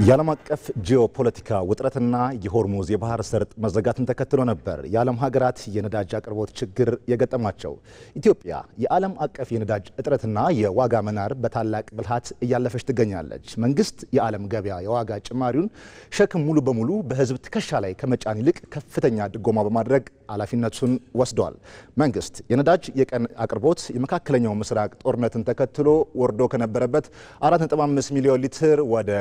የዓለም አቀፍ ጂኦፖለቲካ ውጥረትና የሆርሙዝ የባህር ሰርጥ መዘጋትን ተከትሎ ነበር የዓለም ሀገራት የነዳጅ አቅርቦት ችግር የገጠማቸው። ኢትዮጵያ የዓለም አቀፍ የነዳጅ እጥረትና የዋጋ መናር በታላቅ ብልሃት እያለፈች ትገኛለች። መንግስት የዓለም ገበያ የዋጋ ጭማሪውን ሸክም ሙሉ በሙሉ በህዝብ ትከሻ ላይ ከመጫን ይልቅ ከፍተኛ ድጎማ በማድረግ ኃላፊነቱን ወስዷል። መንግስት የነዳጅ የቀን አቅርቦት የመካከለኛው ምስራቅ ጦርነትን ተከትሎ ወርዶ ከነበረበት 4.5 ሚሊዮን ሊትር ወደ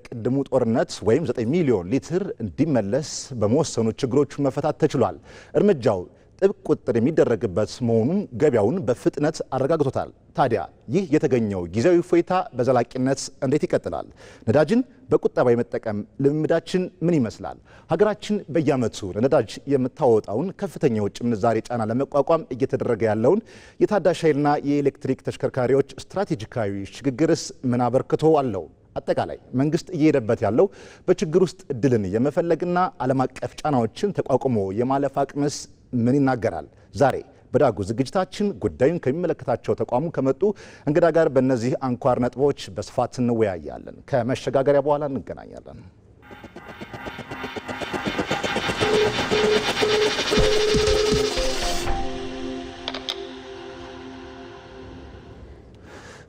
ቅድሙ ጦርነት ወይም 9 ሚሊዮን ሊትር እንዲመለስ በመወሰኑ ችግሮቹን መፈታት ተችሏል። እርምጃው ጥብቅ ቁጥጥር የሚደረግበት መሆኑን ገበያውን በፍጥነት አረጋግጦታል። ታዲያ ይህ የተገኘው ጊዜያዊ እፎይታ በዘላቂነት እንዴት ይቀጥላል? ነዳጅን በቁጠባ የመጠቀም ልምምዳችን ምን ይመስላል? ሀገራችን በየዓመቱ ለነዳጅ የምታወጣውን ከፍተኛ የውጭ ምንዛሬ ጫና ለመቋቋም እየተደረገ ያለውን የታዳሽ ኃይልና የኤሌክትሪክ ተሽከርካሪዎች ስትራቴጂካዊ ሽግግርስ ምን አበርክቶ አለው? አጠቃላይ መንግስት እየሄደበት ያለው በችግር ውስጥ እድልን የመፈለግና ዓለም አቀፍ ጫናዎችን ተቋቁሞ የማለፍ አቅምስ ምን ይናገራል? ዛሬ በዳጉ ዝግጅታችን ጉዳዩን ከሚመለከታቸው ተቋሙ ከመጡ እንግዳ ጋር በእነዚህ አንኳር ነጥቦች በስፋት እንወያያለን። ከመሸጋገሪያ በኋላ እንገናኛለን።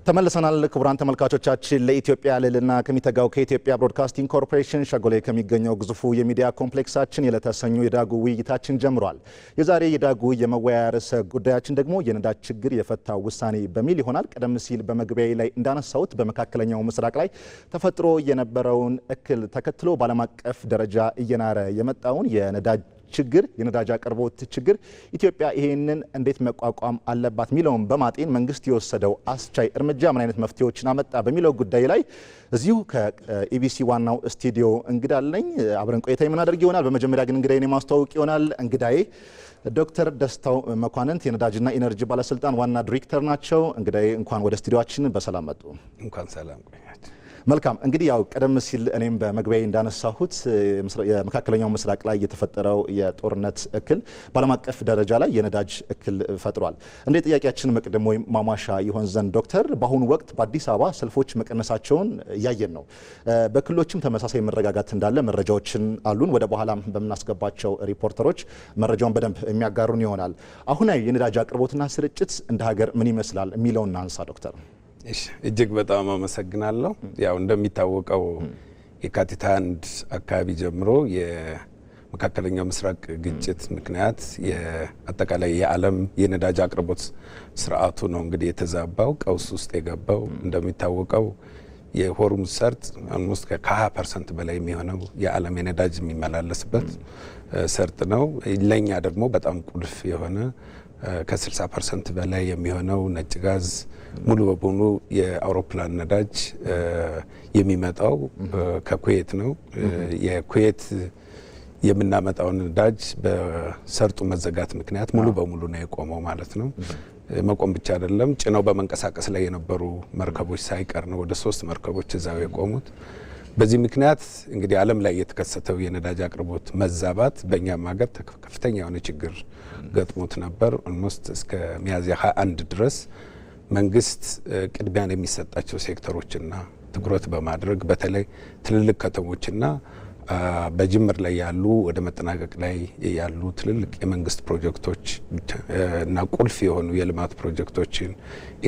ተመልሰናል። ክቡራን ተመልካቾቻችን ለኢትዮጵያ ልዕልና ከሚተጋው ከኢትዮጵያ ብሮድካስቲንግ ኮርፖሬሽን ሸጎሌ ከሚገኘው ግዙፉ የሚዲያ ኮምፕሌክሳችን የዕለተ ሰኞ የዳጉ ውይይታችን ጀምሯል። የዛሬ የዳጉ የመወያያ ርዕሰ ጉዳያችን ደግሞ የነዳጅ ችግር የፈታው ውሳኔ በሚል ይሆናል። ቀደም ሲል በመግቢያዬ ላይ እንዳነሳሁት በመካከለኛው ምስራቅ ላይ ተፈጥሮ የነበረውን እክል ተከትሎ በዓለም አቀፍ ደረጃ እየናረ የመጣውን የነዳጅ አቅርቦት ችግር ኢትዮጵያ ይሄንን እንዴት መቋቋም አለባት ሚለውን በማጤን መንግስት የወሰደው አስቻይ እርምጃ ምን አይነት መፍትሄዎችን አመጣ በሚለው ጉዳይ ላይ እዚሁ ከኢቢሲ ዋናው ስቱዲዮ እንግዳ አለኝ። አብረን ቆይታ የምናደርግ ይሆናል። በመጀመሪያ ግን እንግዳዬን ማስተዋወቅ ይሆናል። እንግዳዬ ዶክተር ደስታው መኳንንት የነዳጅና ኢነርጂ ባለስልጣን ዋና ዲሬክተር ናቸው። እንግዳዬ እንኳን ወደ ስቱዲዮአችን በሰላም መጡ። እንኳን ሰላም ቆያችሁ። መልካም እንግዲህ ያው ቀደም ሲል እኔም በመግቢያዬ እንዳነሳሁት የመካከለኛው ምስራቅ ላይ የተፈጠረው የጦርነት እክል በዓለም አቀፍ ደረጃ ላይ የነዳጅ እክል ፈጥሯል። እንደ ጥያቄያችን መቅደም ወይም ማሟሻ ይሆን ዘንድ ዶክተር በአሁኑ ወቅት በአዲስ አበባ ሰልፎች መቀነሳቸውን እያየን ነው። በክልሎችም ተመሳሳይ መረጋጋት እንዳለ መረጃዎችን አሉን። ወደ በኋላም በምናስገባቸው ሪፖርተሮች መረጃውን በደንብ የሚያጋሩን ይሆናል። አሁናዊ የነዳጅ አቅርቦትና ስርጭት እንደ ሀገር ምን ይመስላል የሚለውን እናንሳ ዶክተር። እጅግ በጣም አመሰግናለሁ። ያው እንደሚታወቀው የካቲት 1 አካባቢ ጀምሮ የመካከለኛው ምስራቅ ግጭት ምክንያት የአጠቃላይ የዓለም የነዳጅ አቅርቦት ስርዓቱ ነው እንግዲህ የተዛባው፣ ቀውስ ውስጥ የገባው። እንደሚታወቀው የሆርሙዝ ሰርጥ ኦልሞስት ከ20% በላይ የሚሆነው የዓለም የነዳጅ የሚመላለስበት ሰርጥ ነው። ለኛ ደግሞ በጣም ቁልፍ የሆነ ከ60% በላይ የሚሆነው ነጭ ጋዝ ሙሉ በሙሉ የአውሮፕላን ነዳጅ የሚመጣው ከኩዌት ነው። የኩዌት የምናመጣውን ነዳጅ በሰርጡ መዘጋት ምክንያት ሙሉ በሙሉ ነው የቆመው ማለት ነው። መቆም ብቻ አይደለም፣ ጭነው በመንቀሳቀስ ላይ የነበሩ መርከቦች ሳይቀር ነው ወደ 3 መርከቦች እዛው የቆሙት። በዚህ ምክንያት እንግዲህ ዓለም ላይ የተከሰተው የነዳጅ አቅርቦት መዛባት በእኛም ሀገር ከፍተኛ የሆነ ችግር ገጥሞት ነበር። ኦልሞስት እስከ ሚያዝያ 21 ድረስ መንግስት ቅድሚያን የሚሰጣቸው ሴክተሮችና ትኩረት በማድረግ በተለይ ትልልቅ ከተሞችና በጅምር ላይ ያሉ ወደ መጠናቀቅ ላይ ያሉ ትልልቅ የመንግስት ፕሮጀክቶች እና ቁልፍ የሆኑ የልማት ፕሮጀክቶችን፣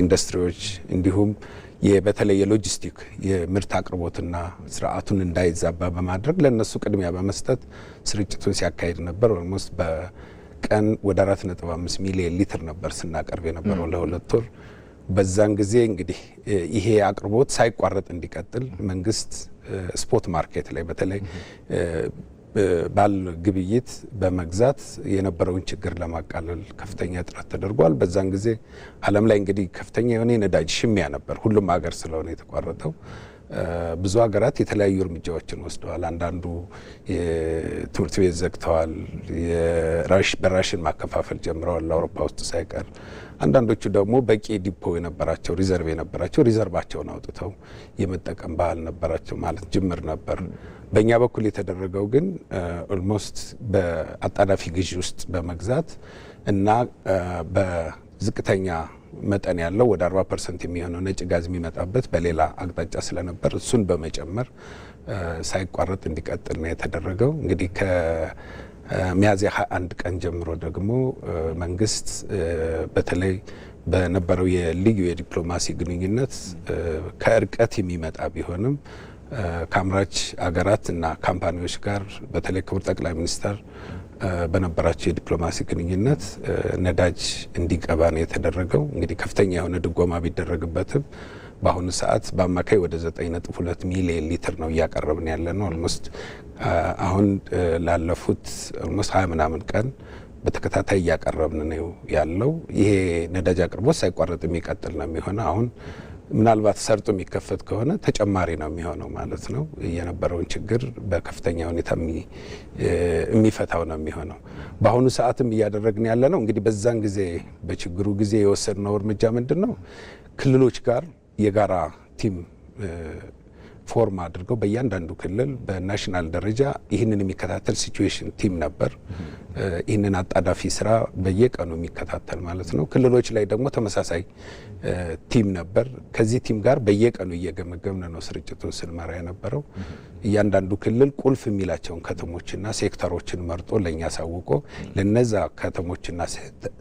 ኢንዱስትሪዎች እንዲሁም በተለይ የሎጂስቲክ የምርት አቅርቦትና ስርዓቱን እንዳይዛባ በማድረግ ለነሱ ቅድሚያ በመስጠት ስርጭቱን ሲያካሂድ ነበር። ኦልሞስት በቀን ወደ 4.5 ሚሊዮን ሊትር ነበር ስናቀርብ የነበረው ለ2 ወር። በዛን ጊዜ እንግዲህ ይሄ አቅርቦት ሳይቋረጥ እንዲቀጥል መንግስት ስፖት ማርኬት ላይ በተለይ ባል ግብይት በመግዛት የነበረውን ችግር ለማቃለል ከፍተኛ ጥረት ተደርጓል። በዛን ጊዜ ዓለም ላይ እንግዲህ ከፍተኛ የሆነ የነዳጅ ሽሚያ ነበር፣ ሁሉም ሀገር ስለሆነ የተቋረጠው። ብዙ ሀገራት የተለያዩ እርምጃዎችን ወስደዋል። አንዳንዱ የትምህርት ቤት ዘግተዋል፣ በራሽን ማከፋፈል ጀምረዋል ለአውሮፓ ውስጥ ሳይቀር። አንዳንዶቹ ደግሞ በቂ ዲፖ የነበራቸው ሪዘርቫቸውን አውጥተው የመጠቀም ባህል ነበራቸው ማለት ጅምር ነበር። በእኛ በኩል የተደረገው ግን ኦልሞስት በአጣዳፊ ግዢ ውስጥ በመግዛት እና በዝቅተኛ መጠን ያለው ወደ 40% የሚሆነው ነጭ ጋዝ የሚመጣበት በሌላ አቅጣጫ ስለነበር እሱን በመጨመር ሳይቋረጥ እንዲቀጥል ነው የተደረገው። እንግዲህ ከሚያዝያ 21 ቀን ጀምሮ ደግሞ መንግስት በተለይ በነበረው የልዩ የዲፕሎማሲ ግንኙነት ከእርቀት የሚመጣ ቢሆንም ከአምራች አገራት እና ካምፓኒዎች ጋር በተለይ ክቡር ጠቅላይ ሚኒስትር በነበራቸው የዲፕሎማሲ ግንኙነት ነዳጅ እንዲገባ ነው የተደረገው። እንግዲህ ከፍተኛ የሆነ ድጎማ ቢደረግበትም በአሁኑ ሰዓት በአማካይ ወደ 9.2 ሚሊዮን ሊትር ነው እያቀረብን ያለ ነው። ኦልሞስት አሁን ላለፉት ኦልሞስት 20 ምናምን ቀን በተከታታይ እያቀረብን ነው ያለው። ይሄ ነዳጅ አቅርቦት ሳይቋረጥ የሚቀጥል ነው የሚሆነው። አሁን ምናልባት ሰርጦ የሚከፈት ከሆነ ተጨማሪ ነው የሚሆነው ማለት ነው። የነበረውን ችግር በከፍተኛ ሁኔታ የሚፈታው ነው የሚሆነው። በአሁኑ ሰዓትም እያደረግን ያለ ነው እንግዲህ በዛን ጊዜ በችግሩ ጊዜ የወሰድነው እርምጃ ምንድን ነው? ክልሎች ጋር የጋራ ቲም ፎርም አድርገው በእያንዳንዱ ክልል በናሽናል ደረጃ ይህንን የሚከታተል ሲቹዌሽን ቲም ነበር። ይህንን አጣዳፊ ስራ በየቀኑ የሚከታተል ማለት ነው። ክልሎች ላይ ደግሞ ተመሳሳይ ቲም ነበር። ከዚህ ቲም ጋር በየቀኑ እየገመገምን ነው ስርጭቱን ስንመራ የነበረው። እያንዳንዱ ክልል ቁልፍ የሚላቸውን ከተሞችና ሴክተሮችን መርጦ ለእኛ ሳውቆ ለነዛ ከተሞችና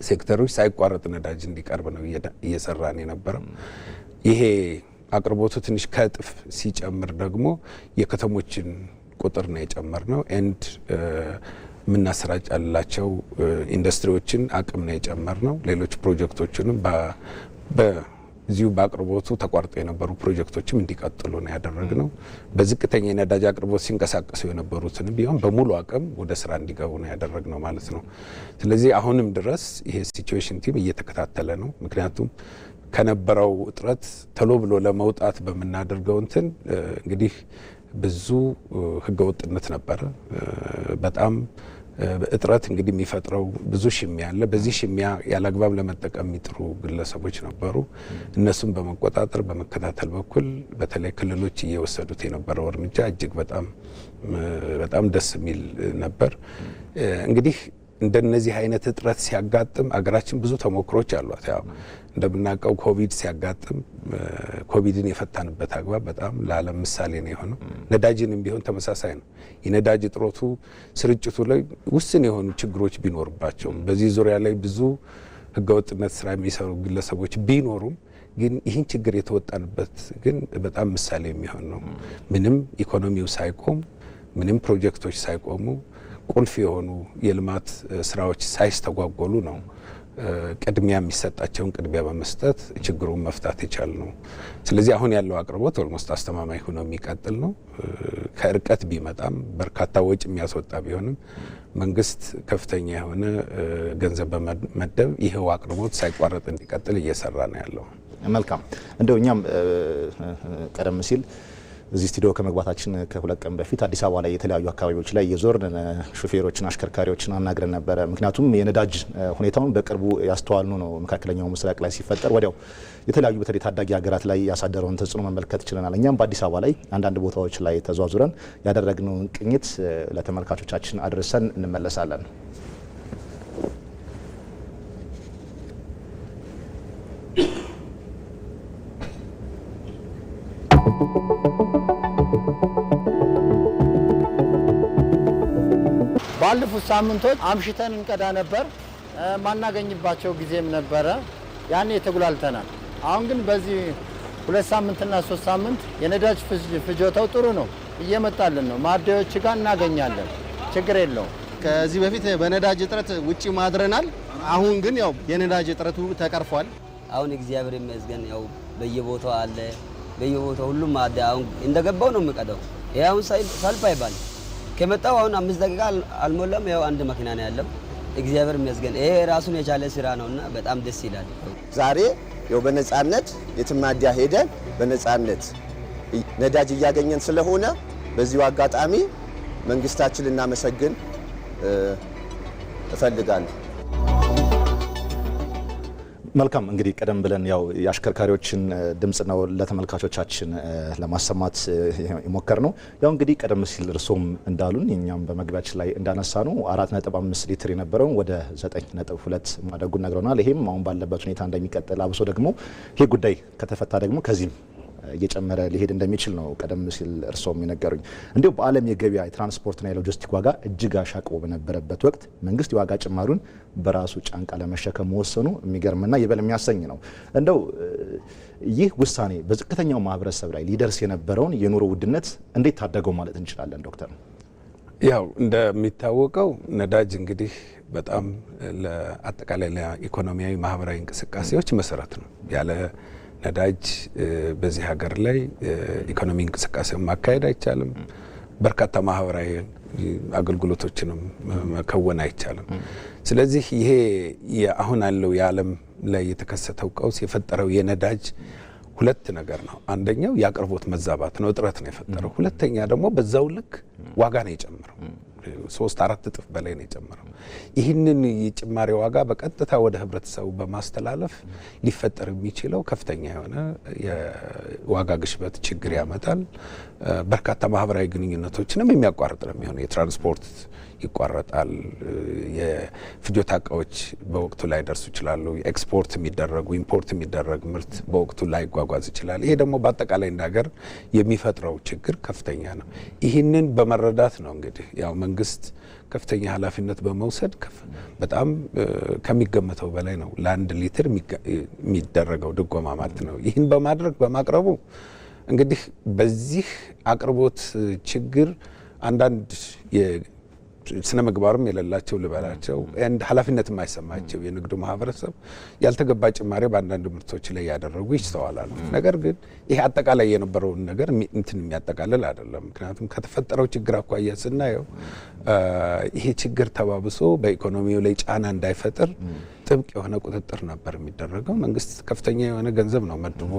ሴክተሮች ሳይቋረጥ ነዳጅ እንዲቀርብ ነው እየሰራን የነበረው። ይሄ አቅርቦቱ ትንሽ ከእጥፍ ሲጨምር ደግሞ የከተሞችን ቁጥር ነው የጨመር ነው። ኤንድ የምናሰራጫላቸው ኢንዱስትሪዎችን አቅም ነው የጨመር ነው። ሌሎች ፕሮጀክቶችንም በዚሁ በአቅርቦቱ ተቋርጦ የነበሩ ፕሮጀክቶችም እንዲቀጥሉ ነው ያደረግነው። በዝቅተኛ የነዳጅ አቅርቦት ሲንቀሳቀሱ የነበሩትን ቢሆን በሙሉ አቅም ወደ ስራ እንዲገቡ ነው ያደረግነው ማለት ነው። ስለዚህ አሁንም ድረስ ይሄ ሲቹዌሽን ቲም እየተከታተለ ነው። ምክንያቱም ከነበረው እጥረት ቶሎ ብሎ ለመውጣት በምናደርገው እንግዲህ ብዙ ህገወጥነት ነበረ። በጣም እጥረት እንግዲህ የሚፈጥረው ብዙ ሽሚያ አለ። በዚህ ሽሚያ ያለአግባብ ለመጠቀም የሚጥሩ ግለሰቦች ነበሩ። እነሱም በመቆጣጠር በመከታተል በኩል በተለይ ክልሎች እየወሰዱት የነበረው እርምጃ እጅግ በጣም ደስ የሚል ነበር። እንግዲህ እንደነዚህ አይነት እጥረት ሲያጋጥም አገራችን ብዙ ተሞክሮች አሏት። ያው እንደምናውቀው ኮቪድ ሲያጋጥም ኮቪድን የፈታንበት አግባብ በጣም ለዓለም ምሳሌ ነው የሆነው። ነዳጅንም ቢሆን ተመሳሳይ ነው። የነዳጅ እጥረቱ ስርጭቱ ላይ ውስን የሆኑ ችግሮች ቢኖርባቸውም በዚህ ዙሪያ ላይ ብዙ ህገወጥነት ስራ የሚሰሩ ግለሰቦች ቢኖሩም ግን ይህን ችግር የተወጣንበት ግን በጣም ምሳሌ የሚሆን ነው። ምንም ኢኮኖሚው ሳይቆም፣ ምንም ፕሮጀክቶች ሳይቆሙ፣ ቁልፍ የሆኑ የልማት ስራዎች ሳይስተጓጎሉ ነው ቅድሚያ የሚሰጣቸውን ቅድሚያ በመስጠት ችግሩን መፍታት የቻል ነው። ስለዚህ አሁን ያለው አቅርቦት ኦልሞስት አስተማማኝ ሆኖ የሚቀጥል ነው። ከእርቀት ቢመጣም በርካታ ወጪ የሚያስወጣ ቢሆንም መንግስት ከፍተኛ የሆነ ገንዘብ በመመደብ ይሄው አቅርቦት ሳይቋረጥ እንዲቀጥል እየሰራ ነው ያለው። መልካም። እንደው እኛም ቀደም ሲል እዚህ ስቱዲዮ ከመግባታችን ከሁለት ቀን በፊት አዲስ አበባ ላይ የተለያዩ አካባቢዎች ላይ የዞርን ሹፌሮችን፣ አሽከርካሪዎችን አናግረን ነበረ። ምክንያቱም የነዳጅ ሁኔታውን በቅርቡ ያስተዋልኑ ነው። መካከለኛው ምስራቅ ላይ ሲፈጠር ወዲያው የተለያዩ በተለይ ታዳጊ ሀገራት ላይ ያሳደረውን ተጽዕኖ መመልከት ችለናል። እኛም በአዲስ አበባ ላይ አንዳንድ ቦታዎች ላይ ተዟዙረን ያደረግነውን ቅኝት ለተመልካቾቻችን አድርሰን እንመለሳለን። ባለፉት ሳምንቶች አምሽተን እንቀዳ ነበር። ማናገኝባቸው ጊዜም ነበረ። ያኔ ተጉላልተናል። አሁን ግን በዚህ 2 ሳምንትና 3 ሳምንት የነዳጅ ፍጆታው ጥሩ ነው፣ እየመጣልን ነው። ማደያዎች ጋር እናገኛለን፣ ችግር የለውም። ከዚህ በፊት በነዳጅ እጥረት ውጪ ማድረናል። አሁን ግን ያው የነዳጅ እጥረቱ ተቀርፏል። አሁን እግዚአብሔር ይመስገን ያው በየቦታው አለ፣ በየቦታው ሁሉም ማደያ አሁን እንደገባው ነው የምቀዳው። ይሄ አሁን ሰልፍ አይባል ከመጣው አሁን 5 ደቂቃ አልሞላም። ያው አንድ መኪና ነው ያለው። እግዚአብሔር ይመስገን። ይሄ ራሱን የቻለ ስራ ነውና በጣም ደስ ይላል። ዛሬ ያው በነጻነት የትም ማደያ ሄደን በነጻነት ነዳጅ እያገኘን ስለሆነ በዚሁ አጋጣሚ መንግስታችን ልናመሰግን እፈልጋለሁ። መልካም እንግዲህ ቀደም ብለን ያው የአሽከርካሪዎችን ድምጽ ነው ለተመልካቾቻችን ለማሰማት የሞከር ነው። ያው እንግዲህ ቀደም ሲል እርሶም እንዳሉን እኛም በመግቢያችን ላይ እንዳነሳ ነው 4.5 ሊትር የነበረው ወደ 9.2 ማደጉን ነግረውናል። ይሄም አሁን ባለበት ሁኔታ እንደሚቀጥል አብሶ ደግሞ ይሄ ጉዳይ ከተፈታ ደግሞ ከዚህም እየጨመረ ሊሄድ እንደሚችል ነው ቀደም ሲል እርሶም የነገሩኝ። እንዲሁ በዓለም የገበያ የትራንስፖርትና የሎጂስቲክ ዋጋ እጅግ አሻቅቦ በነበረበት ወቅት መንግስት የዋጋ ጭማሪውን በራሱ ጫንቃ ለመሸከም መወሰኑ የሚገርምና ይበል የሚያሰኝ ነው። እንደው ይህ ውሳኔ በዝቅተኛው ማህበረሰብ ላይ ሊደርስ የነበረውን የኑሮ ውድነት እንዴት ታደገው ማለት እንችላለን ዶክተር? ያው እንደሚታወቀው ነዳጅ እንግዲህ በጣም ለአጠቃላይ ለኢኮኖሚያዊ ማህበራዊ እንቅስቃሴዎች መሰረት ነው። ያለ ነዳጅ በዚህ ሀገር ላይ ኢኮኖሚ እንቅስቃሴውን ማካሄድ አይቻልም። በርካታ ማህበራዊ አገልግሎቶችንም መከወን አይቻልም። ስለዚህ ይሄ አሁን ያለው የዓለም ላይ የተከሰተው ቀውስ የፈጠረው የነዳጅ ሁለት ነገር ነው። አንደኛው የአቅርቦት መዛባት ነው፣ እጥረት ነው የፈጠረው። ሁለተኛ ደግሞ በዛው ልክ ዋጋ ነው የጨመረው። 3-4 እጥፍ በላይ ነው የጨመረው። ይህንን የጭማሪ ዋጋ በቀጥታ ወደ ህብረተሰቡ በማስተላለፍ ሊፈጠር የሚችለው ከፍተኛ የሆነ የዋጋ ግሽበት ችግር ያመጣል። በርካታ ማህበራዊ ግንኙነቶችንም የሚያቋርጥ ነው የሚሆነው። የትራንስፖርት ይቋረጣል። የፍጆታ እቃዎች በወቅቱ ላይ ደርሱ ይችላሉ። ኤክስፖርት የሚደረጉ ኢምፖርት የሚደረግ ምርት በወቅቱ ላይ ይጓጓዝ ይችላል። ይሄ ደግሞ በአጠቃላይ እንደ ሀገር የሚፈጥረው ችግር ከፍተኛ ነው። ይህንን በመረዳት ነው እንግዲህ ያው መንግስት ከፍተኛ ኃላፊነት በመውሰድ በጣም ከሚገመተው በላይ ነው ለአንድ ሊትር የሚደረገው ድጎማ ማለት ነው። ይህን በማድረግ በማቅረቡ እንግዲህ በዚህ አቅርቦት ችግር አንዳንድ ስነ ምግባርም የሌላቸው ልበላቸው እንደ ኃላፊነት የማይሰማቸው የንግዱ ማህበረሰብ ያልተገባ ጭማሪ በአንዳንድ ምርቶች ላይ ያደረጉ ይስተዋላሉ። ነገር ግን ይሄ አጠቃላይ የነበረውን ነገር እንትን የሚያጠቃልል አይደለም። ምክንያቱም ከተፈጠረው ችግር አኳያ ስናየው ይሄ ችግር ተባብሶ በኢኮኖሚው ላይ ጫና እንዳይፈጥር ጥብቅ የሆነ ቁጥጥር ነበር የሚደረገው። መንግስት ከፍተኛ የሆነ ገንዘብ ነው መድቦ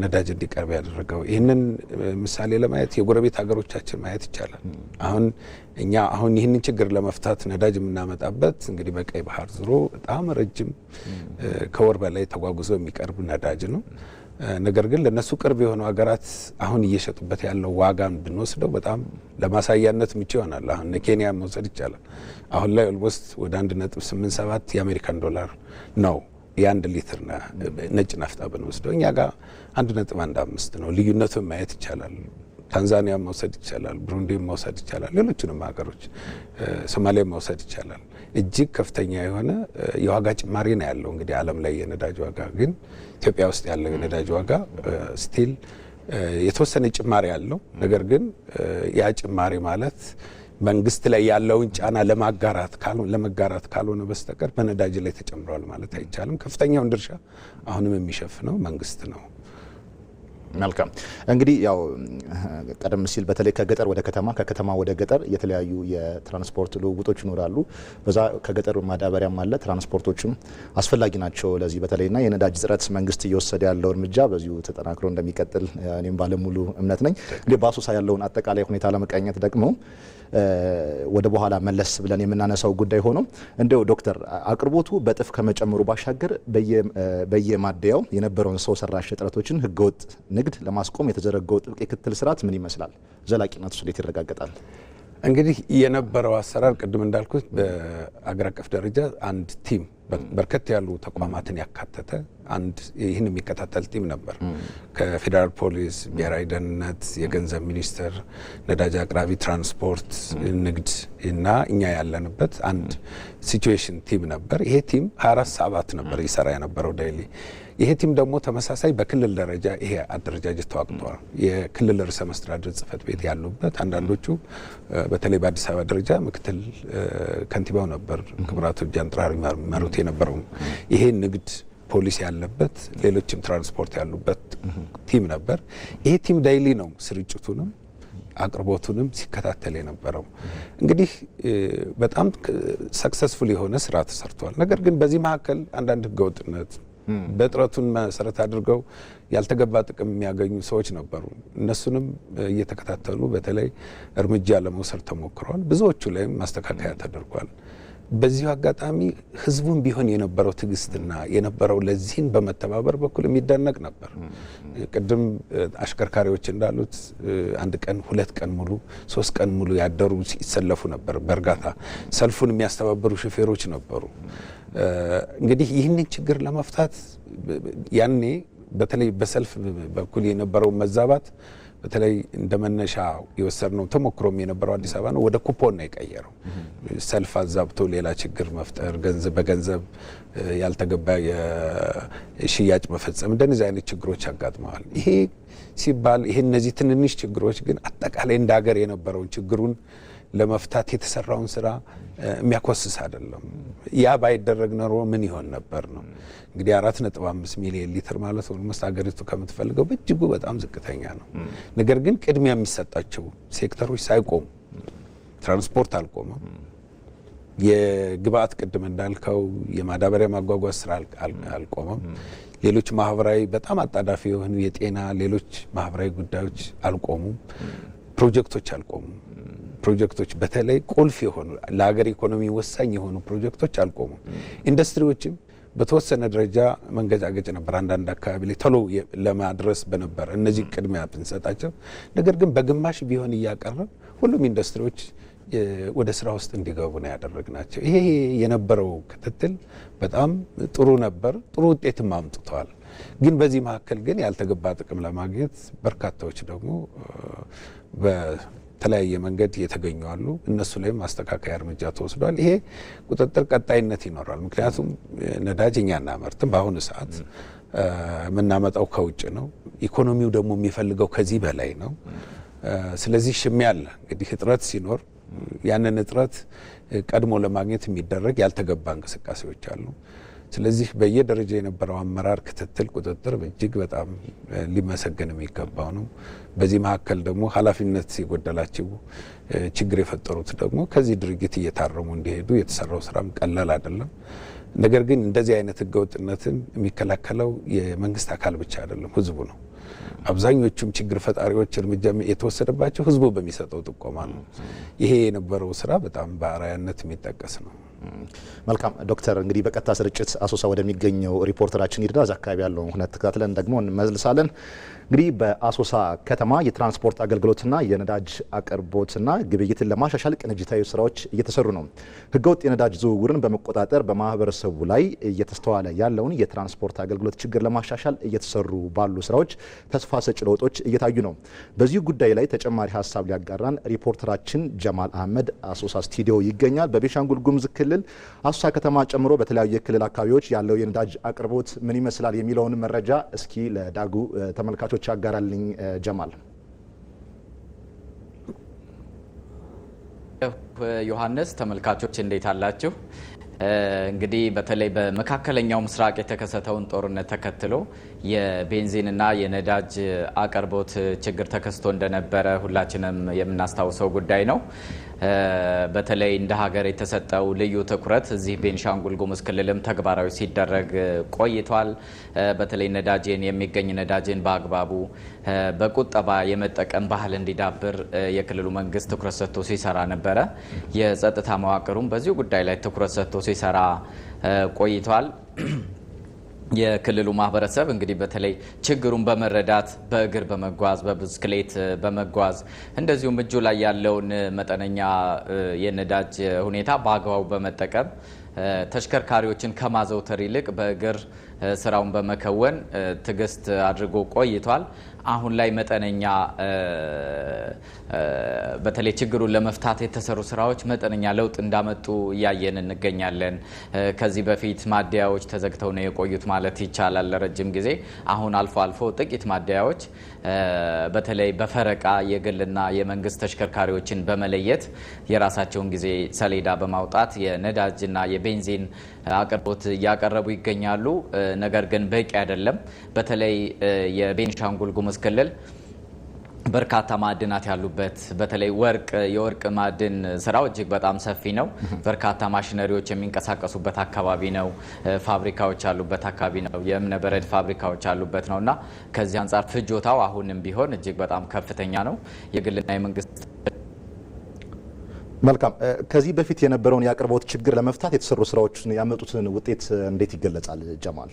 ነዳጅ እንዲቀርብ ያደረገው። ይህንን ምሳሌ ለማየት የጎረቤት ሀገሮቻችን ማየት ይቻላል። እኛ አሁን ይህንን ችግር ለመፍታት ነዳጅ የምናመጣበት እንግዲህ በቀይ ባህር ዙሮ በጣም ረጅም ከወር በላይ ተጓጉዞ የሚቀርብ ነዳጅ ነው። ነገር ግን ለነሱ ቅርብ የሆኑ ሀገራት አሁን እየሸጡበት ያለው ዋጋን ብንወስደው በጣም ለማሳያነት ምቹ ይሆናል። አሁን ኬንያ መውሰድ ይቻላል። አሁን ላይ ኦልሞስት ወደ 1.87 የአሜሪካን ዶላር ነው የአንድ ሊትር ነጭ ናፍጣ ብንወስደው፣ እኛ ጋር 1.15 ነው። ልዩነቱን ማየት ይቻላል። ታንዛኒያ መውሰድ ይቻላል፣ ብሩንዲ መውሰድ ይቻላል፣ ሌሎችንም ሀገሮች ሶማሊያ መውሰድ ይቻላል። እጅግ ከፍተኛ የሆነ የዋጋ ጭማሪ ነው ያለው። እንግዲህ ዓለም ላይ የነዳጅ ዋጋ ግን ኢትዮጵያ ውስጥ ያለው የነዳጅ ዋጋ ስቲል የተወሰነ ጭማሪ ያለው፣ ነገር ግን ያ ጭማሪ ማለት መንግስት ላይ ያለውን ጫና ለመጋራት ካልሆነ በስተቀር በነዳጅ ላይ ተጨምሯል ማለት አይቻልም። ከፍተኛውን ድርሻ አሁንም የሚሸፍነው መንግስት ነው። መልካም እንግዲህ ያው ቀደም ሲል በተለይ ከገጠር ወደ ከተማ ከከተማ ወደ ገጠር የተለያዩ የትራንስፖርት ልውውጦች ይኖራሉ። በዛ ከገጠር ማዳበሪያም አለ፣ ትራንስፖርቶችም አስፈላጊ ናቸው ለዚህ በተለይና የነዳጅ እጥረት መንግስት እየወሰደ ያለው እርምጃ በዚሁ ተጠናክሮ እንደሚቀጥል እኔም ባለሙሉ እምነት ነኝ። እንግዲህ በአሶሳ ያለውን አጠቃላይ ሁኔታ ለመቃኘት ደግሞ ወደ በኋላ መለስ ብለን የምናነሳው ጉዳይ ሆኖ እንደው ዶክተር አቅርቦቱ በጥፍ ከመጨመሩ ባሻገር በየማደያው የነበረውን ሰው ሰራሽ እጥረቶችን ህገወጥ ንግድ ለማስቆም የተዘረጋው ጥብቅ የክትትል ስርዓት ምን ይመስላል? ዘላቂነቱ እንዴት ይረጋገጣል? እንግዲህ የነበረው አሰራር ቅድም እንዳልኩት በአገር አቀፍ ደረጃ አንድ ቲም በርከት ያሉ ተቋማትን ያካተተ አንድ ይህን የሚከታተል ቲም ነበር። ከፌዴራል ፖሊስ፣ ብሔራዊ ደህንነት፣ የገንዘብ ሚኒስቴር፣ ነዳጅ አቅራቢ፣ ትራንስፖርት፣ ንግድ እና እኛ ያለንበት አንድ ሲቹዌሽን ቲም ነበር። ይሄ ቲም 24 ሰዓት ነበር ይሰራ የነበረው ዴይሊ። ይሄ ቲም ደግሞ ተመሳሳይ በክልል ደረጃ ይሄ አደረጃጀት ተዋቅቷል። የክልል ርዕሰ መስተዳድር ጽህፈት ቤት ያሉበት፣ አንዳንዶቹ በተለይ በአዲስ አበባ ደረጃ ምክትል ከንቲባው ነበር ክቡራቱ ጃንጥራር መሩት የነበረው። ይሄ ንግድ ፖሊስ ያለበት፣ ሌሎችም ትራንስፖርት ያሉበት ቲም ነበር። ይሄ ቲም ዳይሊ ነው ስርጭቱንም አቅርቦቱንም ሲከታተል የነበረው። እንግዲህ በጣም ሰክሰስፉል የሆነ ስራ ተሰርቷል። ነገር ግን በዚህ መካከል አንዳንድ ህገወጥነት በጥረቱን መሰረት አድርገው ያልተገባ ጥቅም የሚያገኙ ሰዎች ነበሩ። እነሱንም እየተከታተሉ በተለይ እርምጃ ለመውሰድ ተሞክሯል። ብዙዎቹ ላይም ማስተካከያ ተደርጓል። በዚሁ አጋጣሚ ህዝቡን ቢሆን የነበረው ትዕግስትና የነበረው ለዚህን በመተባበር በኩል የሚደነቅ ነበር። ቅድም አሽከርካሪዎች እንዳሉት 1 ቀን 2 ቀን ሙሉ 3 ቀን ሙሉ ያደሩ ይሰለፉ ነበር። በእርጋታ ሰልፉን የሚያስተባበሩ ሹፌሮች ነበሩ። እንግዲህ ይህንን ችግር ለመፍታት ያኔ በተለይ በሰልፍ በኩል የነበረው መዛባት በተለይ እንደመነሻ የወሰድነው ተሞክሮም የነበረው አዲስ አበባ ነው። ወደ ኩፖን ነው የቀየረው። ሰልፍ አዛብቶ ሌላ ችግር መፍጠር፣ በገንዘብ ያልተገባ የሽያጭ መፈጸም፣ እንደዚህ አይነት ችግሮች አጋጥመዋል። ይሄ ሲባል እነዚህ ትንንሽ ችግሮች ግን አጠቃላይ እንደ ሀገር የነበረውን ችግሩን ለመፍታት የተሰራውን ስራ የሚያኮስስ አይደለም። ያ ባይደረግ ኖሮ ምን ይሆን ነበር ነው እንግዲህ 4.5 ሚሊዮን ሊትር ማለት ኦልሞስት ሀገሪቱ ከምትፈልገው በእጅጉ በጣም ዝቅተኛ ነው። ነገር ግን ቅድሚያ የሚሰጣቸው ሴክተሮች ሳይቆሙ ትራንስፖርት አልቆመም። የግብአት ቅድም እንዳልከው የማዳበሪያ ማጓጓዝ ስራ አልቆመም። ሌሎች ማህበራዊ በጣም አጣዳፊ የሆኑ የጤና ሌሎች ማህበራዊ ጉዳዮች አልቆሙም። ፕሮጀክቶች አልቆሙም። ፕሮጀክቶች በተለይ ቁልፍ የሆኑ ለሀገር ኢኮኖሚ ወሳኝ የሆኑ ፕሮጀክቶች አልቆሙም። ኢንዱስትሪዎችም በተወሰነ ደረጃ መንገጫገጭ ነበር። አንዳንድ አካባቢ ላይ ቶሎ ለማድረስ በነበረ እነዚህ ቅድሚያ ብንሰጣቸው፣ ነገር ግን በግማሽ ቢሆን እያቀረብ ሁሉም ኢንዱስትሪዎች ወደ ስራ ውስጥ እንዲገቡ ነው ያደረግናቸው። ይሄ የነበረው ክትትል በጣም ጥሩ ነበር። ጥሩ ውጤትም አምጥተዋል። ግን በዚህ መካከል ግን ያልተገባ ጥቅም ለማግኘት በርካታዎች ደግሞ በተለያየ መንገድ የተገኙ አሉ። እነሱ ላይም ማስተካከያ እርምጃ ተወስዷል። ይሄ ቁጥጥር ቀጣይነት ይኖራል። ምክንያቱም ነዳጅ እኛ እናመርትም። በአሁኑ ሰዓት የምናመጣው ከውጭ ነው። ኢኮኖሚው ደግሞ የሚፈልገው ከዚህ በላይ ነው። ስለዚህ ሽሚያ አለ። እንግዲህ እጥረት ሲኖር ያንን እጥረት ቀድሞ ለማግኘት የሚደረግ ያልተገባ እንቅስቃሴዎች አሉ። ስለዚህ በየደረጃ የነበረው አመራር ክትትል፣ ቁጥጥር እጅግ በጣም ሊመሰገን የሚገባው ነው። በዚህ መካከል ደግሞ ኃላፊነት የጎደላቸው ችግር የፈጠሩት ደግሞ ከዚህ ድርጊት እየታረሙ እንዲሄዱ የተሰራው ስራም ቀላል አይደለም። ነገር ግን እንደዚህ አይነት ህገወጥነትን የሚከላከለው የመንግስት አካል ብቻ አይደለም፣ ህዝቡ ነው። አብዛኞቹም ችግር ፈጣሪዎች እርምጃ የተወሰደባቸው ህዝቡ በሚሰጠው ጥቆማ ነው። ይሄ የነበረው ስራ በጣም በአርአያነት የሚጠቀስ ነው። መልካም ዶክተር፣ እንግዲህ በቀጥታ ስርጭት አሶሳ ወደሚገኘው ሪፖርተራችን ይርዳ እዛ አካባቢ ያለውን ሁነት ተከታትለን ደግሞ እንመልሳለን። እንግዲህ በአሶሳ ከተማ የትራንስፖርት አገልግሎትና የነዳጅ አቅርቦትና ግብይትን ለማሻሻል ቅንጅታዊ ስራዎች እየተሰሩ ነው። ህገወጥ የነዳጅ ዝውውርን በመቆጣጠር በማህበረሰቡ ላይ እየተስተዋለ ያለውን የትራንስፖርት አገልግሎት ችግር ለማሻሻል እየተሰሩ ባሉ ስራዎች ተስፋ ሰጪ ለውጦች እየታዩ ነው። በዚህ ጉዳይ ላይ ተጨማሪ ሀሳብ ሊያጋራን ሪፖርተራችን ጀማል አህመድ አሶሳ ስቱዲዮ ይገኛል። በቤኒሻንጉል ጉሙዝ ክልል አሶሳ ከተማ ጨምሮ በተለያዩ የክልል አካባቢዎች ያለው የነዳጅ አቅርቦት ምን ይመስላል የሚለውን መረጃ እስኪ ለዳጉ ተመልካቾች ያጋራልኝ ጀማል። ዮሐንስ፣ ተመልካቾች እንዴት አላችሁ? እንግዲህ በተለይ በመካከለኛው ምስራቅ የተከሰተውን ጦርነት ተከትሎ የቤንዚንና የነዳጅ አቅርቦት ችግር ተከስቶ እንደነበረ ሁላችንም የምናስታውሰው ጉዳይ ነው። በተለይ እንደ ሀገር የተሰጠው ልዩ ትኩረት እዚህ ቤኒሻንጉል ጉሙዝ ክልልም ተግባራዊ ሲደረግ ቆይቷል። በተለይ ነዳጅን የሚገኝ ነዳጅን በአግባቡ በቁጠባ የመጠቀም ባህል እንዲዳብር የክልሉ መንግስት ትኩረት ሰጥቶ ሲሰራ ነበረ። የጸጥታ መዋቅሩም በዚሁ ጉዳይ ላይ ትኩረት ሰጥቶ ሲሰራ ቆይቷል። የክልሉ ማህበረሰብ እንግዲህ በተለይ ችግሩን በመረዳት በእግር በመጓዝ በብስክሌት በመጓዝ እንደዚሁም እጁ ላይ ያለውን መጠነኛ የነዳጅ ሁኔታ በአግባቡ በመጠቀም ተሽከርካሪዎችን ከማዘውተር ይልቅ በእግር ስራውን በመከወን ትዕግስት አድርጎ ቆይቷል። አሁን ላይ መጠነኛ በተለይ ችግሩን ለመፍታት የተሰሩ ስራዎች መጠነኛ ለውጥ እንዳመጡ እያየን እንገኛለን። ከዚህ በፊት ማደያዎች ተዘግተው ነው የቆዩት ማለት ይቻላል ለረጅም ጊዜ። አሁን አልፎ አልፎ ጥቂት ማደያዎች በተለይ በፈረቃ የግልና የመንግስት ተሽከርካሪዎችን በመለየት የራሳቸውን ጊዜ ሰሌዳ በማውጣት የነዳጅና የቤንዚን አቅርቦት እያቀረቡ ይገኛሉ። ነገር ግን በቂ አይደለም። በተለይ የቤኒሻንጉል ጉሙዝ ክልል በርካታ ማዕድናት ያሉበት በተለይ ወርቅ የወርቅ ማዕድን ስራው እጅግ በጣም ሰፊ ነው። በርካታ ማሽነሪዎች የሚንቀሳቀሱበት አካባቢ ነው። ፋብሪካዎች ያሉበት አካባቢ ነው። የእብነበረድ ፋብሪካዎች ያሉበት ነውና ከዚህ አንጻር ፍጆታው አሁንም ቢሆን እጅግ በጣም ከፍተኛ ነው። የግልና የመንግስት መልካም። ከዚህ በፊት የነበረውን የአቅርቦት ችግር ለመፍታት የተሰሩ ስራዎችን ያመጡትን ውጤት እንዴት ይገለጻል ጀማል?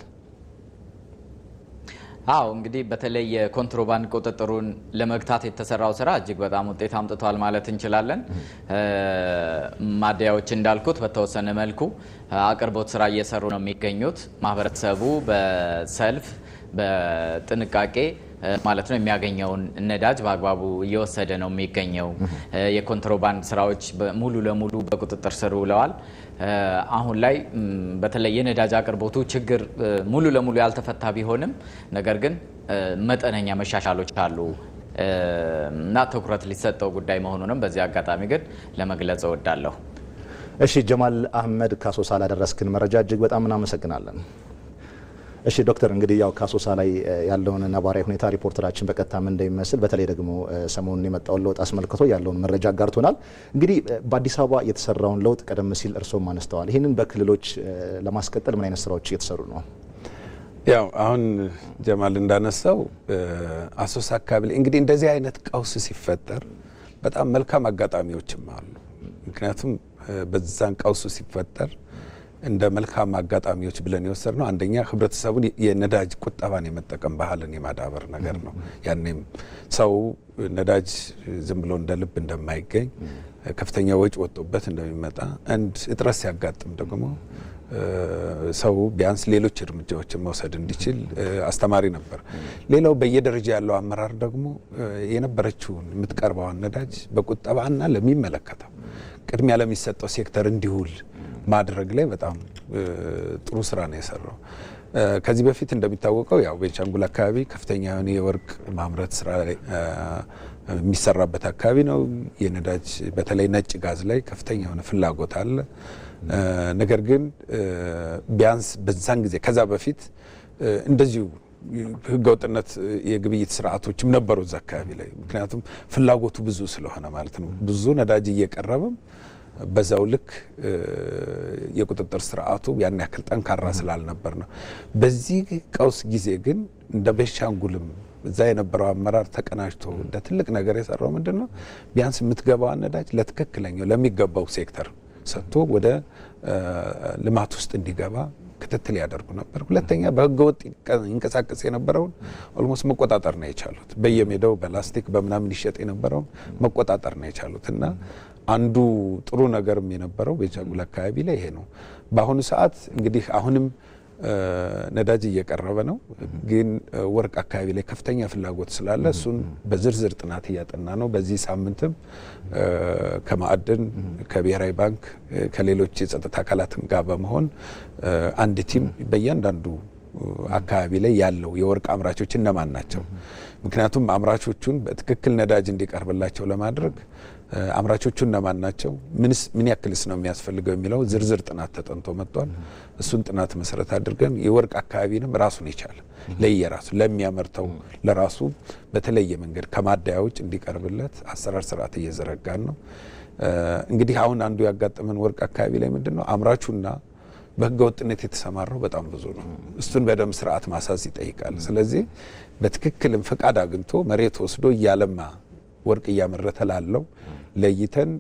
አዎ እንግዲህ በተለይ የኮንትሮባንድ ቁጥጥሩን ለመግታት የተሰራው ስራ እጅግ በጣም ውጤት አምጥቷል ማለት እንችላለን። ማደያዎች እንዳልኩት በተወሰነ መልኩ አቅርቦት ስራ እየሰሩ ነው የሚገኙት። ማህበረሰቡ በሰልፍ በጥንቃቄ ማለት ነው የሚያገኘውን ነዳጅ በአግባቡ እየወሰደ ነው የሚገኘው። የኮንትሮባንድ ስራዎች ሙሉ ለሙሉ በቁጥጥር ስር ውለዋል። አሁን ላይ በተለይ የነዳጅ አቅርቦቱ ችግር ሙሉ ለሙሉ ያልተፈታ ቢሆንም ነገር ግን መጠነኛ መሻሻሎች አሉ እና ትኩረት ሊሰጠው ጉዳይ መሆኑንም በዚህ አጋጣሚ ግን ለመግለጽ እወዳለሁ። እሺ ጀማል አህመድ ከአሶሳ ላደረስክን መረጃ እጅግ በጣም እናመሰግናለን። እሺ ዶክተር እንግዲህ ያው ከአሶሳ ላይ ያለውን ነባራዊ ሁኔታ ሪፖርተራችን በቀጥታም እንደሚመስል በተለይ ደግሞ ሰሞኑን የመጣውን ለውጥ አስመልክቶ ያለውን መረጃ አጋርቶናል። እንግዲህ በአዲስ አበባ የተሰራውን ለውጥ ቀደም ሲል እርስዎም አነስተዋል። ይህንን በክልሎች ለማስቀጠል ምን አይነት ስራዎች እየተሰሩ ነው? ያው አሁን ጀማል እንዳነሳው አሶሳ አካባቢ ላይ እንግዲህ እንደዚህ አይነት ቀውስ ሲፈጠር በጣም መልካም አጋጣሚዎችም አሉ። ምክንያቱም በዛን ቀውሱ ሲፈጠር እንደ መልካም አጋጣሚዎች ብለን የወሰድነው አንደኛ ህብረተሰቡን የነዳጅ ቁጠባን የመጠቀም ባህልን የማዳበር ነገር ነው። ያኔም ሰው ነዳጅ ዝም ብሎ እንደ ልብ እንደማይገኝ ከፍተኛ ወጪ ወጥቶበት እንደሚመጣ አንድ እጥረት ሲያጋጥም ደግሞ ሰው ቢያንስ ሌሎች እርምጃዎችን መውሰድ እንዲችል አስተማሪ ነበር። ሌላው በየደረጃ ያለው አመራር ደግሞ የነበረችውን የምትቀርበውን ነዳጅ በቁጠባና ለሚመለከተው ቅድሚያ ለሚሰጠው ሴክተር እንዲውል ማድረግ ላይ በጣም ጥሩ ስራ ነው የሰራው። ከዚህ በፊት እንደሚታወቀው ያው ቤንሻንጉል አካባቢ ከፍተኛ የሆነ የወርቅ ማምረት ስራ ላይ የሚሰራበት አካባቢ ነው። የነዳጅ በተለይ ነጭ ጋዝ ላይ ከፍተኛ የሆነ ፍላጎት አለ። ነገር ግን ቢያንስ በዛን ጊዜ ከዛ በፊት እንደዚሁ ህገወጥነት የግብይት ስርዓቶችም ነበሩ እዛ አካባቢ ላይ። ምክንያቱም ፍላጎቱ ብዙ ስለሆነ ማለት ነው። ብዙ ነዳጅ እየቀረበም በዛው ልክ የቁጥጥር ስርዓቱ ያን ያክል ጠንካራ ስላልነበር ነው። በዚህ ቀውስ ጊዜ ግን እንደ ቤንሻንጉልም እዛ የነበረው አመራር ተቀናጅቶ እንደ ትልቅ ነገር የሰራው ምንድነው ቢያንስ የምትገባው ነዳጅ ለትክክለኛው ለሚገባው ሴክተር ሰጥቶ ወደ ልማት ውስጥ እንዲገባ ክትትል ያደርጉ ነበር። ሁለተኛ በህገወጥ ይንቀሳቀስ የነበረውን ኦልሞስት መቆጣጠር ነው የቻሉት። በየሜዳው በላስቲክ በምናምን ይሸጥ የነበረውን መቆጣጠር ነው የቻሉት እና አንዱ ጥሩ ነገርም የነበረው ቤንሻንጉል አካባቢ ላይ ይሄ ነው። በአሁኑ ሰዓት እንግዲህ አሁንም ነዳጅ እየቀረበ ነው፣ ግን ወርቅ አካባቢ ላይ ከፍተኛ ፍላጎት ስላለ እሱን በዝርዝር ጥናት እያጠና ነው። በዚህ ሳምንትም ከማዕድን ከብሔራዊ ባንክ ከሌሎች የጸጥታ አካላትም ጋር በመሆን አንድ ቲም በእያንዳንዱ አካባቢ ላይ ያለው የወርቅ አምራቾች እነማን ናቸው፣ ምክንያቱም አምራቾቹን በትክክል ነዳጅ እንዲቀርብላቸው ለማድረግ አምራቾቹ እነማን ናቸው፣ ምን ያክልስ ነው የሚያስፈልገው የሚለው ዝርዝር ጥናት ተጠንቶ መጥቷል። እሱን ጥናት መሰረት አድርገን የወርቅ አካባቢንም ራሱን የቻለ ለየራሱ ለሚያመርተው ለራሱ በተለየ መንገድ ከማደያዎች እንዲቀርብለት አሰራር ስርዓት እየዘረጋን ነው። እንግዲህ አሁን አንዱ ያጋጠመን ወርቅ አካባቢ ላይ ምንድነው አምራቹና በህገ ወጥነት የተሰማራው በጣም ብዙ ነው። እሱን በደንብ ስርዓት ማሳዝ ይጠይቃል። ስለዚህ በትክክልም ፈቃድ አግኝቶ መሬት ወስዶ እያለማ ወርቅ እያመረተ ላለው ለይተን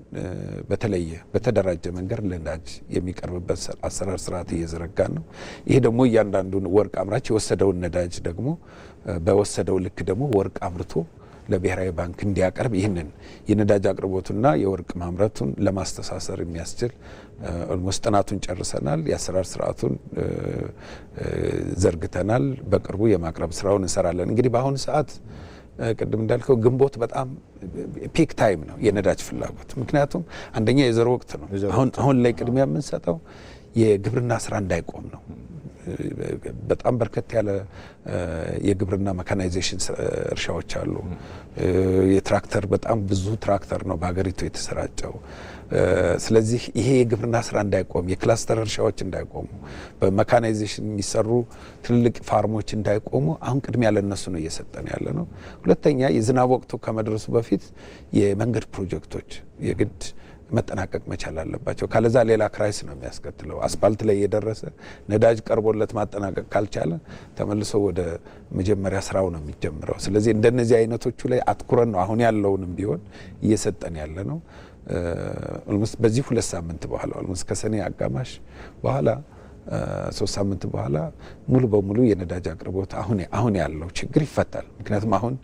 በተለየ በተደራጀ መንገድ ለነዳጅ የሚቀርብበት አሰራር ስርዓት እየዘረጋን ነው። ይሄ ደግሞ እያንዳንዱን ወርቅ አምራች የወሰደውን ነዳጅ ደግሞ በወሰደው ልክ ደግሞ ወርቅ አምርቶ ለብሔራዊ ባንክ እንዲያቀርብ ይህንን የነዳጅ አቅርቦቱና የወርቅ ማምረቱን ለማስተሳሰር የሚያስችል ኦልሞስት ጥናቱን ጨርሰናል። የአሰራር ስርዓቱን ዘርግተናል። በቅርቡ የማቅረብ ስራውን እንሰራለን። እንግዲህ በአሁኑ ሰዓት ቅድም እንዳልከው ግንቦት በጣም ፒክ ታይም ነው የነዳጅ ፍላጎት። ምክንያቱም አንደኛ የዘር ወቅት ነው። አሁን ላይ ቅድሚያ የምንሰጠው የግብርና ስራ እንዳይቆም ነው። በጣም በርከት ያለ የግብርና መካናይዜሽን እርሻዎች አሉ። የትራክተር በጣም ብዙ ትራክተር ነው በሀገሪቱ የተሰራጨው። ስለዚህ ይሄ የግብርና ስራ እንዳይቆም፣ የክላስተር እርሻዎች እንዳይቆሙ፣ በመካናይዜሽን የሚሰሩ ትልልቅ ፋርሞች እንዳይቆሙ አሁን ቅድሚያ ለነሱ ነው እየሰጠን ያለ ነው። ሁለተኛ የዝናብ ወቅቱ ከመድረሱ በፊት የመንገድ ፕሮጀክቶች የግድ መጠናቀቅ መቻል አለባቸው። ካለዛ ሌላ ክራይስ ነው የሚያስከትለው። አስፓልት ላይ የደረሰ ነዳጅ ቀርቦለት ማጠናቀቅ ካልቻለ ተመልሶ ወደ መጀመሪያ ስራው ነው የሚጀምረው። ስለዚህ እንደነዚህ አይነቶቹ ላይ አትኩረን ነው አሁን ያለውንም ቢሆን እየሰጠን ያለ ነው። ኦልሞስት በዚህ 2 ሳምንት በኋላ ኦልሞስት ከሰኔ አጋማሽ በኋላ 3 ሳምንት በኋላ ሙሉ በሙሉ የነዳጅ አቅርቦት አሁን ያለው ችግር ይፈታል። ምክንያቱም አሁን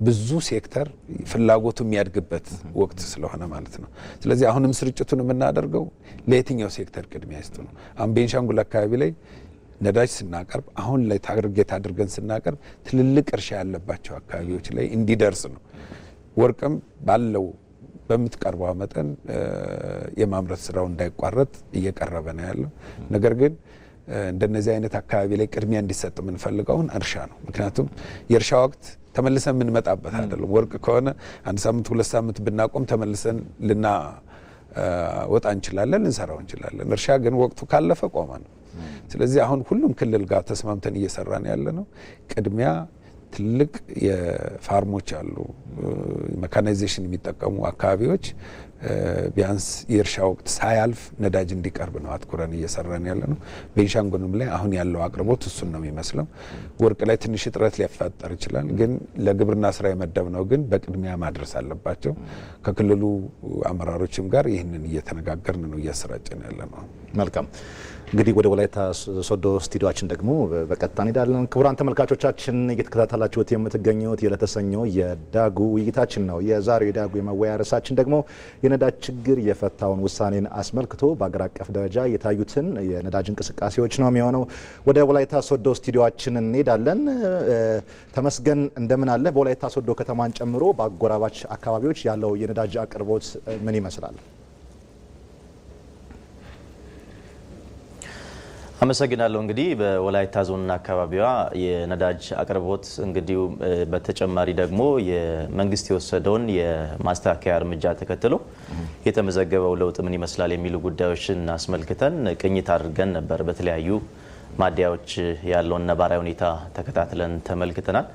ብዙ ሴክተር ፍላጎቱ የሚያድግበት ወቅት ስለሆነ ማለት ነው። ስለዚህ አሁንም ስርጭቱን የምናደርገው ለየትኛው ሴክተር ቅድሚያ ይስጡ ነው። አሁን ቤንሻንጉል አካባቢ ላይ ነዳጅ ስናቀርብ አሁን ላይ ታርጌት አድርገን ስናቀርብ ትልልቅ እርሻ ያለባቸው አካባቢዎች ላይ እንዲደርስ ነው። ወርቅም ባለው በምትቀርበው መጠን የማምረት ስራው እንዳይቋረጥ እየቀረበ ነው ያለው። ነገር ግን እንደነዚህ አይነት አካባቢ ላይ ቅድሚያ እንዲሰጥ የምንፈልገውን እርሻ ነው። ምክንያቱም የእርሻ ወቅት ተመልሰን የምንመጣበት አይደለም። ወርቅ ከሆነ 1 ሳምንት 2 ሳምንት ብናቆም ተመልሰን ልናወጣ እንችላለን፣ ልንሰራው እንችላለን። እርሻ ግን ወቅቱ ካለፈ ቆመ ነው። ስለዚህ አሁን ሁሉም ክልል ጋር ተስማምተን እየሰራን ያለ ነው። ቅድሚያ ትልቅ የፋርሞች አሉ፣ መካናይዜሽን የሚጠቀሙ አካባቢዎች ቢያንስ የእርሻ ወቅት ሳያልፍ ነዳጅ እንዲቀርብ ነው አትኩረን እየሰራን ያለ ነው። ቤንሻንጉልም ላይ አሁን ያለው አቅርቦት እሱን ነው የሚመስለው። ወርቅ ላይ ትንሽ እጥረት ሊፈጠር ይችላል፣ ግን ለግብርና ስራ የመደብነው ግን በቅድሚያ ማድረስ አለባቸው። ከክልሉ አመራሮችም ጋር ይህንን እየተነጋገርን ነው እያሰራጨን ያለ ነው። መልካም እንግዲህ ወደ ወላይታ ሶዶ ስቱዲዮአችን ደግሞ በቀጥታ እንሄዳለን። ክቡራን ተመልካቾቻችን እየተከታተላችሁት የምትገኙት የለተሰኘው የዳጉ ውይይታችን ነው። የዛሬው የዳጉ የመወያያ ርዕሳችን ደግሞ የነዳጅ ችግር የፈታውን ውሳኔን አስመልክቶ በአገር አቀፍ ደረጃ የታዩትን የነዳጅ እንቅስቃሴዎች ነው የሚሆነው። ወደ ወላይታ ሶዶ ስቱዲዮአችን እንሄዳለን። ተመስገን እንደምን አለ? በወላይታ ሶዶ ከተማን ጨምሮ በአጎራባች አካባቢዎች ያለው የነዳጅ አቅርቦት ምን ይመስላል? አመሰግናለሁ። እንግዲህ በወላይታ ዞንና አካባቢዋ የነዳጅ አቅርቦት እንግዲህ በተጨማሪ ደግሞ የመንግስት የወሰደውን የማስተካከያ እርምጃ ተከትሎ የተመዘገበው ለውጥ ምን ይመስላል የሚሉ ጉዳዮችን አስመልክተን ቅኝት አድርገን ነበር። በተለያዩ ማደያዎች ያለውን ነባራዊ ሁኔታ ተከታትለን ተመልክተናል።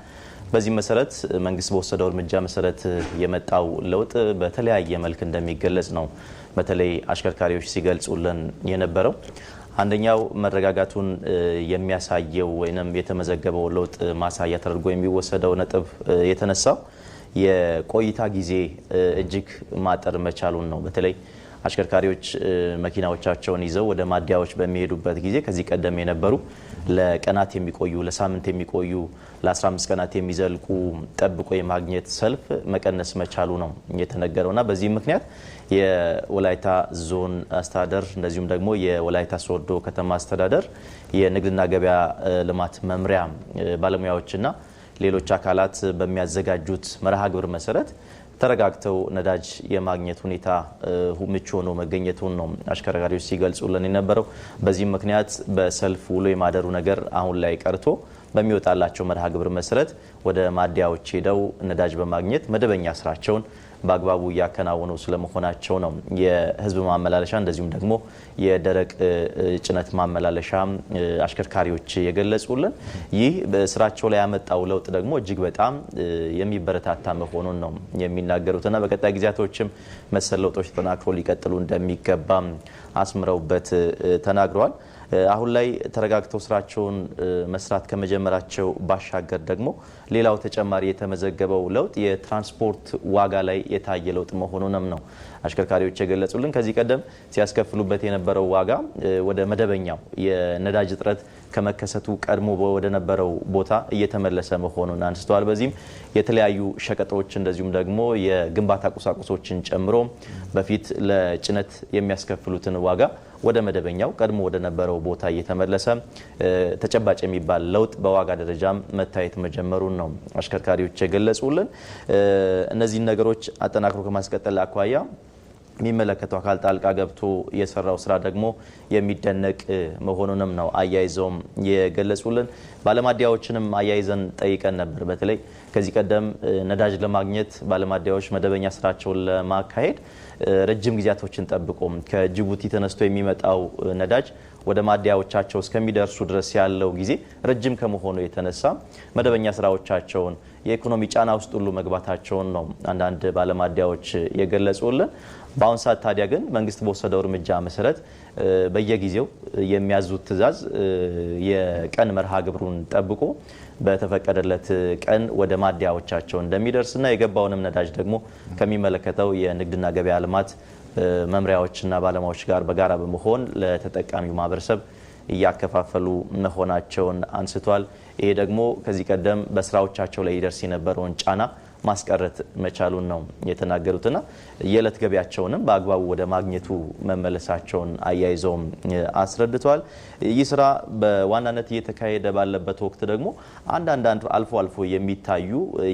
በዚህ መሰረት መንግስት በወሰደው እርምጃ መሰረት የመጣው ለውጥ በተለያየ መልክ እንደሚገለጽ ነው በተለይ አሽከርካሪዎች ሲገልጹልን የነበረው። አንደኛው መረጋጋቱን የሚያሳየው ወይንም የተመዘገበው ለውጥ ማሳያ ተደርጎ የሚወሰደው ነጥብ የተነሳው የቆይታ ጊዜ እጅግ ማጠር መቻሉን ነው። በተለይ አሽከርካሪዎች መኪናዎቻቸውን ይዘው ወደ ማደያዎች በሚሄዱበት ጊዜ ከዚህ ቀደም የነበሩ ለቀናት የሚቆዩ፣ ለሳምንት የሚቆዩ፣ ለ15 ቀናት የሚዘልቁ ጠብቆ የማግኘት ሰልፍ መቀነስ መቻሉ ነው የተነገረውና በዚህ ምክንያት የወላይታ ዞን አስተዳደር እንደዚሁም ደግሞ የወላይታ ሶዶ ከተማ አስተዳደር የንግድና ገበያ ልማት መምሪያ ባለሙያዎችና ሌሎች አካላት በሚያዘጋጁት መርሃ ግብር መሰረት ተረጋግተው ነዳጅ የማግኘት ሁኔታ ምቹ ሆኖ መገኘቱን ነው አሽከርካሪዎች ሲገልጹልን የነበረው። በዚህም ምክንያት በሰልፍ ውሎ የማደሩ ነገር አሁን ላይ ቀርቶ በሚወጣላቸው መርሃ ግብር መሰረት ወደ ማደያዎች ሄደው ነዳጅ በማግኘት መደበኛ ስራቸውን በአግባቡ እያከናወኑ ስለመሆናቸው ነው የህዝብ ማመላለሻ እንደዚሁም ደግሞ የደረቅ ጭነት ማመላለሻ አሽከርካሪዎች የገለጹልን። ይህ በስራቸው ላይ ያመጣው ለውጥ ደግሞ እጅግ በጣም የሚበረታታ መሆኑን ነው የሚናገሩትና በቀጣይ ጊዜያቶችም መሰል ለውጦች ተጠናክሮ ሊቀጥሉ እንደሚገባ አስምረውበት ተናግረዋል። አሁን ላይ ተረጋግተው ስራቸውን መስራት ከመጀመራቸው ባሻገር ደግሞ ሌላው ተጨማሪ የተመዘገበው ለውጥ የትራንስፖርት ዋጋ ላይ የታየ ለውጥ መሆኑንም ነው አሽከርካሪዎች የገለጹልን። ከዚህ ቀደም ሲያስከፍሉበት የነበረው ዋጋ ወደ መደበኛው የነዳጅ እጥረት ከመከሰቱ ቀድሞ ወደ ነበረው ቦታ እየተመለሰ መሆኑን አንስተዋል። በዚህም የተለያዩ ሸቀጦች እንደዚሁም ደግሞ የግንባታ ቁሳቁሶችን ጨምሮ በፊት ለጭነት የሚያስከፍሉትን ዋጋ ወደ መደበኛው ቀድሞ ወደ ነበረው ቦታ እየተመለሰ ተጨባጭ የሚባል ለውጥ በዋጋ ደረጃም መታየት መጀመሩን ነው አሽከርካሪዎች የገለጹልን። እነዚህን ነገሮች አጠናክሮ ከማስቀጠል አኳያ የሚመለከተው አካል ጣልቃ ገብቶ የሰራው ስራ ደግሞ የሚደነቅ መሆኑንም ነው አያይዘውም የገለጹልን። ባለማደያዎችንም አያይዘን ጠይቀን ነበር። በተለይ ከዚህ ቀደም ነዳጅ ለማግኘት ባለማደያዎች መደበኛ ስራቸውን ለማካሄድ ረጅም ጊዜያቶችን ጠብቆ ከጅቡቲ ተነስቶ የሚመጣው ነዳጅ ወደ ማደያዎቻቸው እስከሚደርሱ ድረስ ያለው ጊዜ ረጅም ከመሆኑ የተነሳ መደበኛ ስራዎቻቸውን የኢኮኖሚ ጫና ውስጥ ሁሉ መግባታቸውን ነው አንዳንድ ባለማደያዎች የገለጹልን። በአሁን ሰዓት ታዲያ ግን መንግስት በወሰደው እርምጃ መሰረት በየጊዜው የሚያዙት ትዕዛዝ የቀን መርሃ ግብሩን ጠብቆ በተፈቀደለት ቀን ወደ ማደያዎቻቸው እንደሚደርስና የገባውንም ነዳጅ ደግሞ ከሚመለከተው የንግድና ገበያ ልማት መምሪያዎችና ባለሙያዎች ጋር በጋራ በመሆን ለተጠቃሚው ማህበረሰብ እያከፋፈሉ መሆናቸውን አንስቷል። ይሄ ደግሞ ከዚህ ቀደም በስራዎቻቸው ላይ ይደርስ የነበረውን ጫና ማስቀረት መቻሉን ነው የተናገሩትና የዕለት ገቢያቸውንም በአግባቡ ወደ ማግኘቱ መመለሳቸውን አያይዘውም አስረድተዋል። ይህ ስራ በዋናነት እየተካሄደ ባለበት ወቅት ደግሞ አንዳንድ አልፎ አልፎ የሚታዩ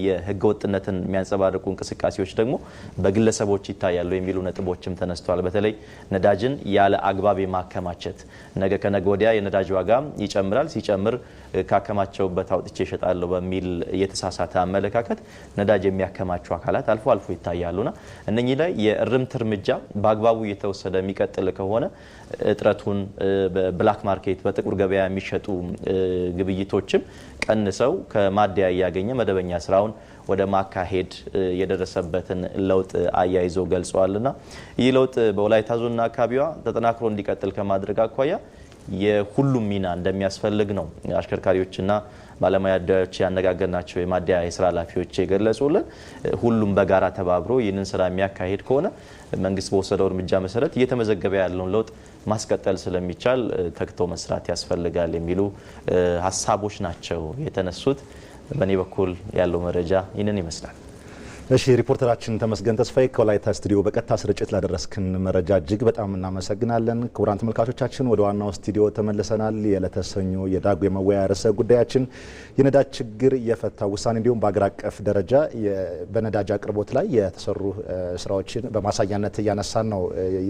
የህገወጥነትን የሚያንጸባርቁ እንቅስቃሴዎች ደግሞ በግለሰቦች ይታያሉ የሚሉ ነጥቦችም ተነስተዋል። በተለይ ነዳጅን ያለ አግባብ የማከማቸት ነገ ከነገ ወዲያ የነዳጅ ዋጋ ይጨምራል፣ ሲጨምር ካከማቸውበት አውጥቼ እሸጣለሁ በሚል የተሳሳተ አመለካከት ነዳጅ የሚያከማቹ አካላት አልፎ አልፎ ይታያሉና እነኚህ ላይ የእርምት እርምጃ በአግባቡ እየተወሰደ የሚቀጥል ከሆነ እጥረቱን በብላክ ማርኬት በጥቁር ገበያ የሚሸጡ ግብይቶችም ቀንሰው ከማደያ እያገኘ መደበኛ ስራውን ወደ ማካሄድ የደረሰበትን ለውጥ አያይዞ ገልጸዋልና ይህ ለውጥ በወላይታ ዞንና አካባቢዋ ተጠናክሮ እንዲቀጥል ከማድረግ አኳያ የሁሉም ሚና እንደሚያስፈልግ ነው አሽከርካሪዎችና ባለሙያዎች ያነጋገርናቸው የማደያ የስራ ኃላፊዎች የገለጹልን። ሁሉም በጋራ ተባብሮ ይህንን ስራ የሚያካሂድ ከሆነ መንግስት በወሰደው እርምጃ መሰረት እየተመዘገበ ያለውን ለውጥ ማስቀጠል ስለሚቻል ተግቶ መስራት ያስፈልጋል የሚሉ ሀሳቦች ናቸው የተነሱት። በእኔ በኩል ያለው መረጃ ይህንን ይመስላል። እሺ ሪፖርተራችን ተመስገን ተስፋዬ ከወላይታ ስቱዲዮ በቀጥታ ስርጭት ላደረስክን መረጃ እጅግ በጣም እናመሰግናለን። ክቡራን ተመልካቾቻችን ወደ ዋናው ስቱዲዮ ተመልሰናል። የዕለተ ሰኞ የዳጉ የመወያያ ርዕሰ ጉዳያችን የነዳጅ ችግር የፈታ ውሳኔ እንዲሁም በአገር አቀፍ ደረጃ በነዳጅ አቅርቦት ላይ የተሰሩ ስራዎችን በማሳያነት እያነሳን ነው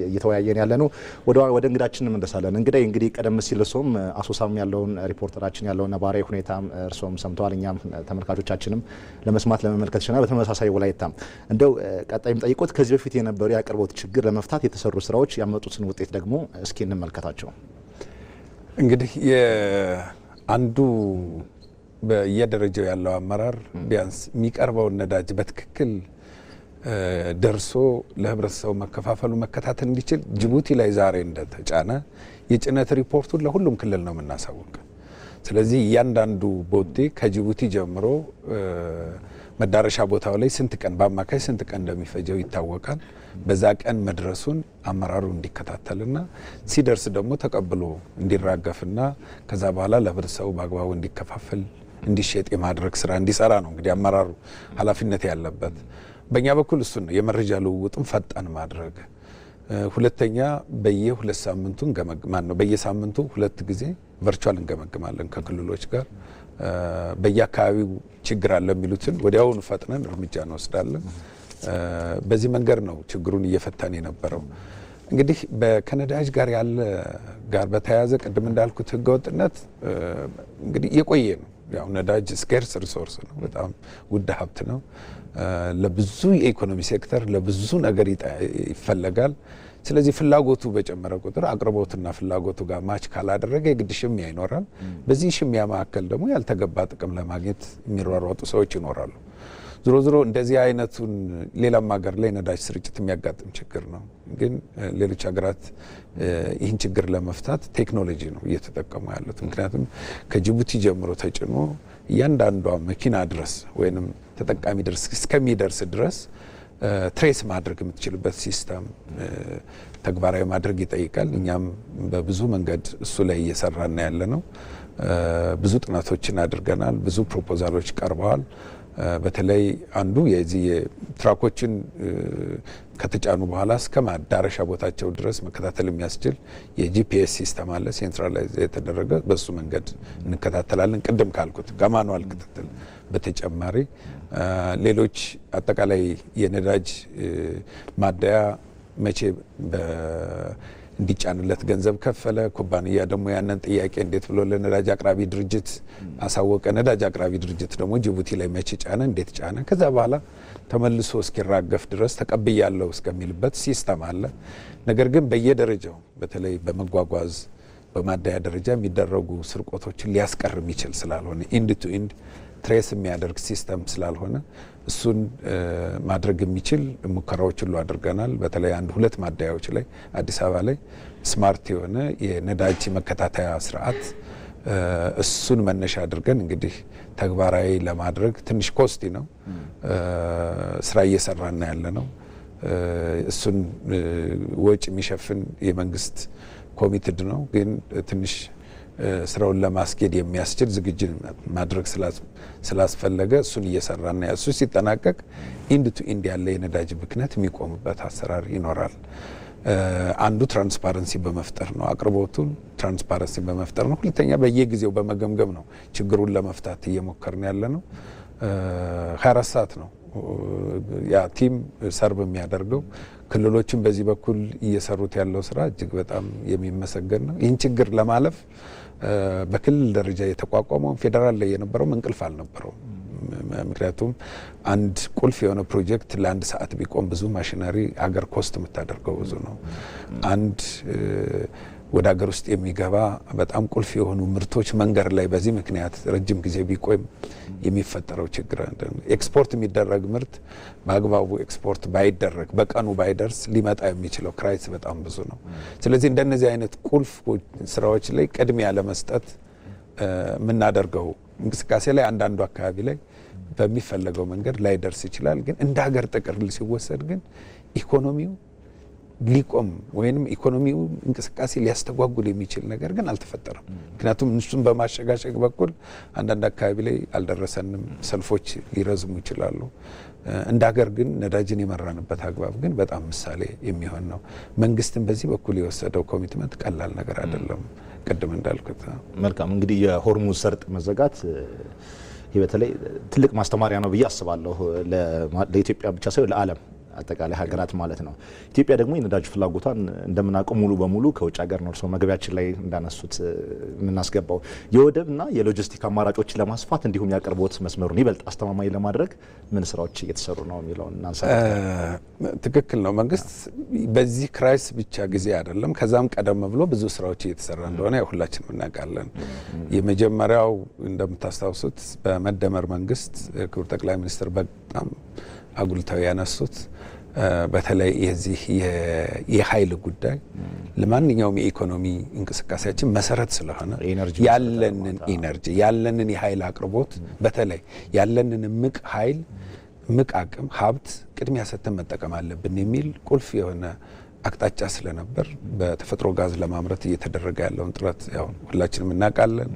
እየተወያየን ያለ ነው። ወደ እንግዳችን እንመለሳለን። እንግዲህ ቀደም ሲል እርሶም አሶሳም ያለውን ሪፖርተራችን ያለውን ነባራዊ ሁኔታ እርሶም ሰምተዋል። እኛም ተመልካቾቻችንም ለመስማት ለመመልከት ይችላል። በተመሳሳይ ወላይታም እንደው ቀጣይም ጠይቆት ከዚህ በፊት የነበሩ የአቅርቦት ችግር ለመፍታት የተሰሩ ስራዎች ያመጡትን ውጤት ደግሞ እስኪ እንመልከታቸው። እንግዲህ አንዱ በየደረጃው ያለው አመራር ቢያንስ የሚቀርበውን ነዳጅ በትክክል ደርሶ ለህብረተሰቡ መከፋፈሉ መከታተል እንዲችል ጅቡቲ ላይ ዛሬ እንደተጫነ የጭነት ሪፖርቱን ለሁሉም ክልል ነው የምናሳውቅ። ስለዚህ እያንዳንዱ ቦቴ ከጅቡቲ ጀምሮ መዳረሻ ቦታው ላይ ስንት ቀን በአማካይ ስንት ቀን እንደሚፈጀው ይታወቃል። በዛ ቀን መድረሱን አመራሩ እንዲከታተልና ሲደርስ ደግሞ ተቀብሎ እንዲራገፍና ከዛ በኋላ ለህብረተሰቡ በአግባቡ እንዲከፋፈል እንዲሸጥ የማድረግ ስራ እንዲሰራ ነው እንግዲህ አመራሩ ኃላፊነት ያለበት። በእኛ በኩል እሱ ነው የመረጃ ልውውጥም ፈጣን ማድረግ። ሁለተኛ በየሁለት ሳምንቱ በየሳምንቱ ሁለት ጊዜ ቨርቹዋል እንገመግማለን ከክልሎች ጋር በየአካባቢው ችግር አለ የሚሉትን ወዲያውኑ ፈጥነን እርምጃ እንወስዳለን። በዚህ መንገድ ነው ችግሩን እየፈታን የነበረው። እንግዲህ ከነዳጅ ጋር በተያያዘ ቅድም እንዳልኩት ህገወጥነት እንግዲህ የቆየ ነው። ያው ነዳጅ ስኬርስ ሪሶርስ ነው፣ በጣም ውድ ሀብት ነው። ለብዙ የኢኮኖሚ ሴክተር ለብዙ ነገር ይፈለጋል። ስለዚህ ፍላጎቱ በጨመረ ቁጥር አቅርቦትና ፍላጎቱ ጋር ማች ካላደረገ የግድ ሽሚያ ይኖራል። በዚህ ሽሚያ መካከል ደግሞ ያልተገባ ጥቅም ለማግኘት የሚሯሯጡ ሰዎች ይኖራሉ። ዞሮ ዞሮ እንደዚህ አይነቱን ሌላም ሀገር ላይ ነዳጅ ስርጭት የሚያጋጥም ችግር ነው። ግን ሌሎች ሀገራት ይህን ችግር ለመፍታት ቴክኖሎጂ ነው እየተጠቀሙ ያሉት። ምክንያቱም ከጅቡቲ ጀምሮ ተጭኖ እያንዳንዷ መኪና ድረስ ወይንም ተጠቃሚ ድረስ እስከሚደርስ ድረስ ትሬስ ማድረግ የምትችልበት ሲስተም ተግባራዊ ማድረግ ይጠይቃል። እኛም በብዙ መንገድ እሱ ላይ እየሰራን ያለ ነው። ብዙ ጥናቶችን አድርገናል። ብዙ ፕሮፖዛሎች ቀርበዋል። በተለይ አንዱ የዚህ ትራኮችን ከተጫኑ በኋላ እስከ ማዳረሻ ቦታቸው ድረስ መከታተል የሚያስችል የጂፒኤስ ሲስተም አለ፣ ሴንትራላይዝ የተደረገ። በሱ መንገድ እንከታተላለን። ቅድም ካልኩት ከማኑዋል ክትትል በተጨማሪ ሌሎች አጠቃላይ የነዳጅ ማደያ መቼ እንዲጫንለት ገንዘብ ከፈለ። ኩባንያ ደግሞ ያንን ጥያቄ እንዴት ብሎ ለነዳጅ አቅራቢ ድርጅት አሳወቀ። ነዳጅ አቅራቢ ድርጅት ደግሞ ጅቡቲ ላይ መቼ ጫነ፣ እንዴት ጫነ፣ ከዛ በኋላ ተመልሶ እስኪራገፍ ድረስ ተቀብያለሁ እስከሚልበት ሲስተም አለ። ነገር ግን በየደረጃው በተለይ በመጓጓዝ በማደያ ደረጃ የሚደረጉ ስርቆቶችን ሊያስቀር የሚችል ስላልሆነ ኢንድ ቱ ኢንድ ትሬስ የሚያደርግ ሲስተም ስላልሆነ እሱን ማድረግ የሚችል ሙከራዎች ሁሉ አድርገናል። በተለይ 1-2 ማደያዎች ላይ አዲስ አበባ ላይ ስማርት የሆነ የነዳጅ መከታተያ ስርዓት እሱን መነሻ አድርገን እንግዲህ ተግባራዊ ለማድረግ ትንሽ ኮስቲ ነው ስራ እየሰራና ያለ ነው። እሱን ወጪ የሚሸፍን የመንግስት ኮሚትድ ነው፣ ግን ትንሽ ስራውን ለማስኬድ የሚያስችል ዝግጅት ማድረግ ስላስፈለገ እሱን እየሰራና እሱ ሲጠናቀቅ ኢንድ ቱ ኢንድ ያለ የነዳጅ ብክነት የሚቆምበት አሰራር ይኖራል። አንዱ ትራንስፓረንሲ በመፍጠር ነው፣ አቅርቦቱን ትራንስፓረንሲ በመፍጠር ነው። ሁለተኛ በየጊዜው በመገምገም ነው ችግሩን ለመፍታት እየሞከርን ያለ ነው። 24 ሰዓት ነው ያ ቲም ሰርቭ የሚያደርገው። ክልሎችን በዚህ በኩል እየሰሩት ያለው ስራ እጅግ በጣም የሚመሰገን ነው። ይህን ችግር ለማለፍ በክልል ደረጃ የተቋቋመው ፌዴራል ላይ የነበረው እንቅልፍ አልነበረውም። ምክንያቱም አንድ ቁልፍ የሆነ ፕሮጀክት ለ1 ሰዓት ቢቆም ብዙ ማሽነሪ አገር ኮስት የምታደርገው ብዙ ነው። አንድ ወደ ሀገር ውስጥ የሚገባ በጣም ቁልፍ የሆኑ ምርቶች መንገድ ላይ በዚህ ምክንያት ረጅም ጊዜ ቢቆይም የሚፈጠረው ችግር ኤክስፖርት የሚደረግ ምርት በአግባቡ ኤክስፖርት ባይደረግ በቀኑ ባይደርስ ሊመጣ የሚችለው ክራይስ በጣም ብዙ ነው። ስለዚህ እንደነዚህ አይነት ቁልፍ ስራዎች ላይ ቅድሚያ ለመስጠት የምናደርገው እንቅስቃሴ ላይ አንዳንዱ አካባቢ ላይ በሚፈለገው መንገድ ላይደርስ ይችላል። ግን እንደ ሀገር ጥቅል ሲወሰድ ግን ኢኮኖሚው ሊቆም ወይም ኢኮኖሚው እንቅስቃሴ ሊያስተጓጉል የሚችል ነገር ግን አልተፈጠረም። ምክንያቱም እሱን በማሸጋሸግ በኩል አንዳንድ አካባቢ ላይ አልደረሰንም፣ ሰልፎች ሊረዝሙ ይችላሉ። እንደ ሀገር ግን ነዳጅን የመራንበት አግባብ ግን በጣም ምሳሌ የሚሆን ነው። መንግስትን በዚህ በኩል የወሰደው ኮሚትመንት ቀላል ነገር አይደለም። ቅድም እንዳልኩት መልካም እንግዲህ የሆርሙዝ ሰርጥ መዘጋት ይህ በተለይ ትልቅ ማስተማሪያ ነው ብዬ አስባለሁ። ለኢትዮጵያ ብቻ ሳይሆን ለዓለም አጠቃላይ ሀገራት ማለት ነው። ኢትዮጵያ ደግሞ የነዳጅ ፍላጎቷን እንደምናውቀው ሙሉ በሙሉ ከውጭ ሀገር ነው። እርስዎ መግቢያችን ላይ እንዳነሱት የምናስገባው የወደብና የሎጂስቲክ አማራጮችን ለማስፋት እንዲሁም የአቅርቦት መስመሩን ይበልጥ አስተማማኝ ለማድረግ ምን ስራዎች እየተሰሩ ነው የሚለውን እናንሳ። ትክክል ነው። መንግስት በዚህ ክራይስ ብቻ ጊዜ አይደለም፣ ከዛም ቀደም ብሎ ብዙ ስራዎች እየተሰራ እንደሆነ ያው ሁላችንም እናውቃለን። የመጀመሪያው እንደምታስታውሱት በመደመር መንግስት ክቡር ጠቅላይ ሚኒስትር በጣም አጉልተው ያነሱት በተለይ የዚህ የኃይል ጉዳይ ለማንኛውም የኢኮኖሚ እንቅስቃሴያችን መሰረት ስለሆነ ያለንን ኢነርጂ ያለንን የኃይል አቅርቦት በተለይ ያለንን ምቅ ኃይል ምቅ አቅም ሀብት ቅድሚያ ሰጥተን መጠቀም አለብን የሚል ቁልፍ የሆነ አቅጣጫ ስለነበር በተፈጥሮ ጋዝ ለማምረት እየተደረገ ያለውን ጥረት ያው ሁላችንም እናውቃለን።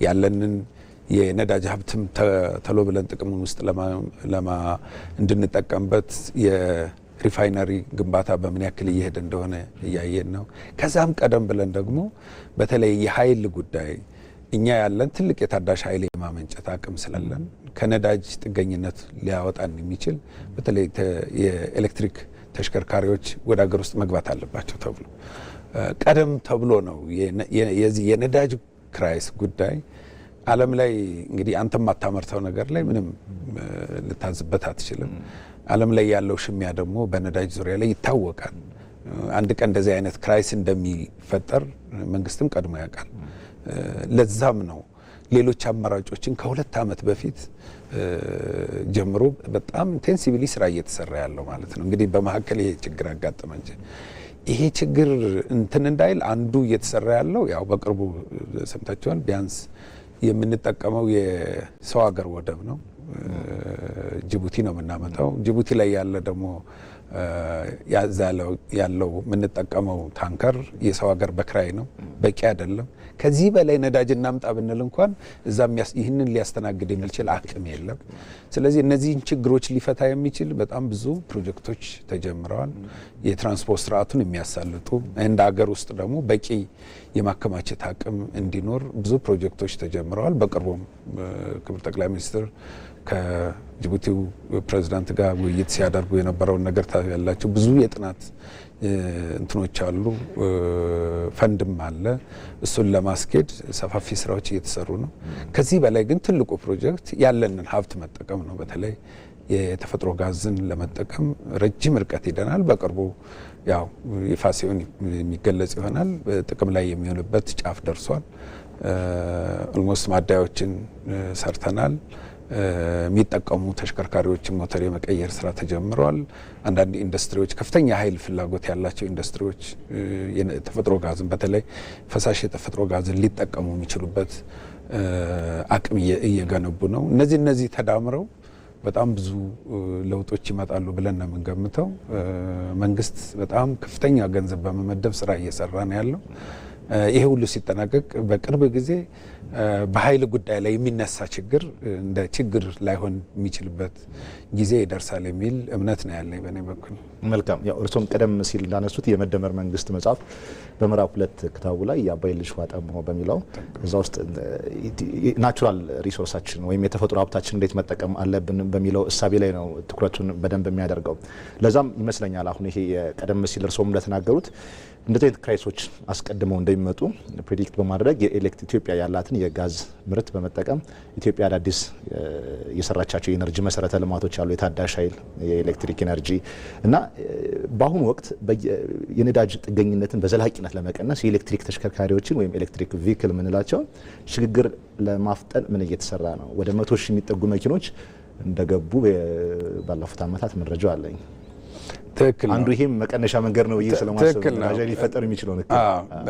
ያለንን የነዳጅ ሀብትም ተሎ ብለን ጥቅም ውስጥ እንድንጠቀምበት የሪፋይነሪ ግንባታ በምን ያክል እየሄደ እንደሆነ እያየን ነው። ከዛም ቀደም ብለን ደግሞ በተለይ የኃይል ጉዳይ እኛ ያለን ትልቅ የታዳሽ ኃይል የማመንጨት አቅም ስላለን ከነዳጅ ጥገኝነት ሊያወጣን የሚችል በተለይ የኤሌክትሪክ ተሽከርካሪዎች ወደ ሀገር ውስጥ መግባት አለባቸው ተብሎ ቀደም ተብሎ ነው የዚህ የነዳጅ ክራይስ ጉዳይ ዓለም ላይ እንግዲህ አንተ ማታመርተው ነገር ላይ ምንም ልታዝበት አትችልም። ዓለም ላይ ያለው ሽሚያ ደግሞ በነዳጅ ዙሪያ ላይ ይታወቃል። አንድ ቀን እንደዚህ አይነት ክራይስ እንደሚፈጠር መንግስትም ቀድሞ ያውቃል። ለዛም ነው ሌሎች አማራጮችን ከ2 ዓመት በፊት ጀምሮ በጣም ኢንቴንሲቭሊ ስራ እየተሰራ ያለው ማለት ነው። እንግዲህ በመሀከል ይሄ ችግር አጋጠመ እንጂ ይሄ ችግር እንትን እንዳይል አንዱ እየተሰራ ያለው ያው በቅርቡ ሰምታችኋል። ቢያንስ የምንጠቀመው የሰው ሀገር ወደብ ነው። ጅቡቲ ነው የምናመጣው። ጅቡቲ ላይ ያለ ደግሞ ያለው የምንጠቀመው ታንከር የሰው ሀገር በክራይ ነው፣ በቂ አይደለም። ከዚህ በላይ ነዳጅ እናምጣ ብንል እንኳን እዛም ይህንን ሊያስተናግድ የሚችል አቅም የለም። ስለዚህ እነዚህን ችግሮች ሊፈታ የሚችል በጣም ብዙ ፕሮጀክቶች ተጀምረዋል። የትራንስፖርት ስርዓቱን የሚያሳልጡ እንደ ሀገር ውስጥ ደግሞ በቂ የማከማቸት አቅም እንዲኖር ብዙ ፕሮጀክቶች ተጀምረዋል። በቅርቡም ክቡር ጠቅላይ ሚኒስትር ከጅቡቲው ፕሬዝዳንት ጋር ውይይት ሲያደርጉ የነበረውን ነገር ታያላችሁ። ብዙ የጥናት እንትኖች አሉ፣ ፈንድም አለ። እሱን ለማስኬድ ሰፋፊ ስራዎች እየተሰሩ ነው። ከዚህ በላይ ግን ትልቁ ፕሮጀክት ያለንን ሀብት መጠቀም ነው። በተለይ የተፈጥሮ ጋዝን ለመጠቀም ረጅም ርቀት ሄደናል። በቅርቡ ያው ይፋ ሲሆን የሚገለጽ ይሆናል። ጥቅም ላይ የሚሆንበት ጫፍ ደርሷል። ኦልሞስት ማደያዎችን ሰርተናል። የሚጠቀሙ ተሽከርካሪዎችን ሞተር የመቀየር ስራ ተጀምረዋል። አንዳንድ ኢንዱስትሪዎች ከፍተኛ ኃይል ፍላጎት ያላቸው ኢንዱስትሪዎች የተፈጥሮ ጋዝን በተለይ ፈሳሽ የተፈጥሮ ጋዝን ሊጠቀሙ የሚችሉበት አቅም እየገነቡ ነው። እነዚህ ተዳምረው በጣም ብዙ ለውጦች ይመጣሉ ብለን ነው የምንገምተው። መንግስት በጣም ከፍተኛ ገንዘብ በመመደብ ስራ እየሰራ ነው ያለው። ይሄ ሁሉ ሲጠናቀቅ በቅርብ ጊዜ በኃይል ጉዳይ ላይ የሚነሳ ችግር እንደ ችግር ላይሆን የሚችልበት ጊዜ ይደርሳል የሚል እምነት ነው ያለኝ በእኔ በኩል። መልካም። ያው እርሶም ቀደም ሲል እንዳነሱት የመደመር መንግስት መጽሐፍ በምዕራፍ 2 ክታቡ ላይ የአባይ ልጅ ውሃ ጠማው በሚለው እዛ ውስጥ ናቹራል ሪሶርሳችን ወይም የተፈጥሮ ሀብታችን እንዴት መጠቀም አለብን በሚለው እሳቤ ላይ ነው ትኩረቱን በደንብ የሚያደርገው። ለዛም ይመስለኛል አሁን ይሄ ቀደም ሲል እርሶም እንደተናገሩት እንደዚህ አይነት ክራይሶች አስቀድመው እንደሚመጡ ፕሬዲክት በማድረግ ኢትዮጵያ ያላትን የጋዝ ምርት በመጠቀም ኢትዮጵያ አዳዲስ የሰራቻቸው የኤነርጂ መሰረተ ልማቶች አሉ፣ የታዳሽ ኃይል፣ የኤሌክትሪክ ኤነርጂ እና በአሁኑ ወቅት የነዳጅ ጥገኝነትን በዘላቂነት ለመቀነስ የኤሌክትሪክ ተሽከርካሪዎችን ወይም ኤሌክትሪክ ቪክል የምንላቸውን ሽግግር ለማፍጠን ምን እየተሰራ ነው? ወደ 100 ሺህ የሚጠጉ መኪኖች እንደገቡ ባለፉት ዓመታት መረጃው አለኝ። ትክክል ነው። አንዱ ይሄም መቀነሻ መንገድ ነው ብዬ ስለማስብ ነዳጅ ሊፈጠር የሚችለው ነው።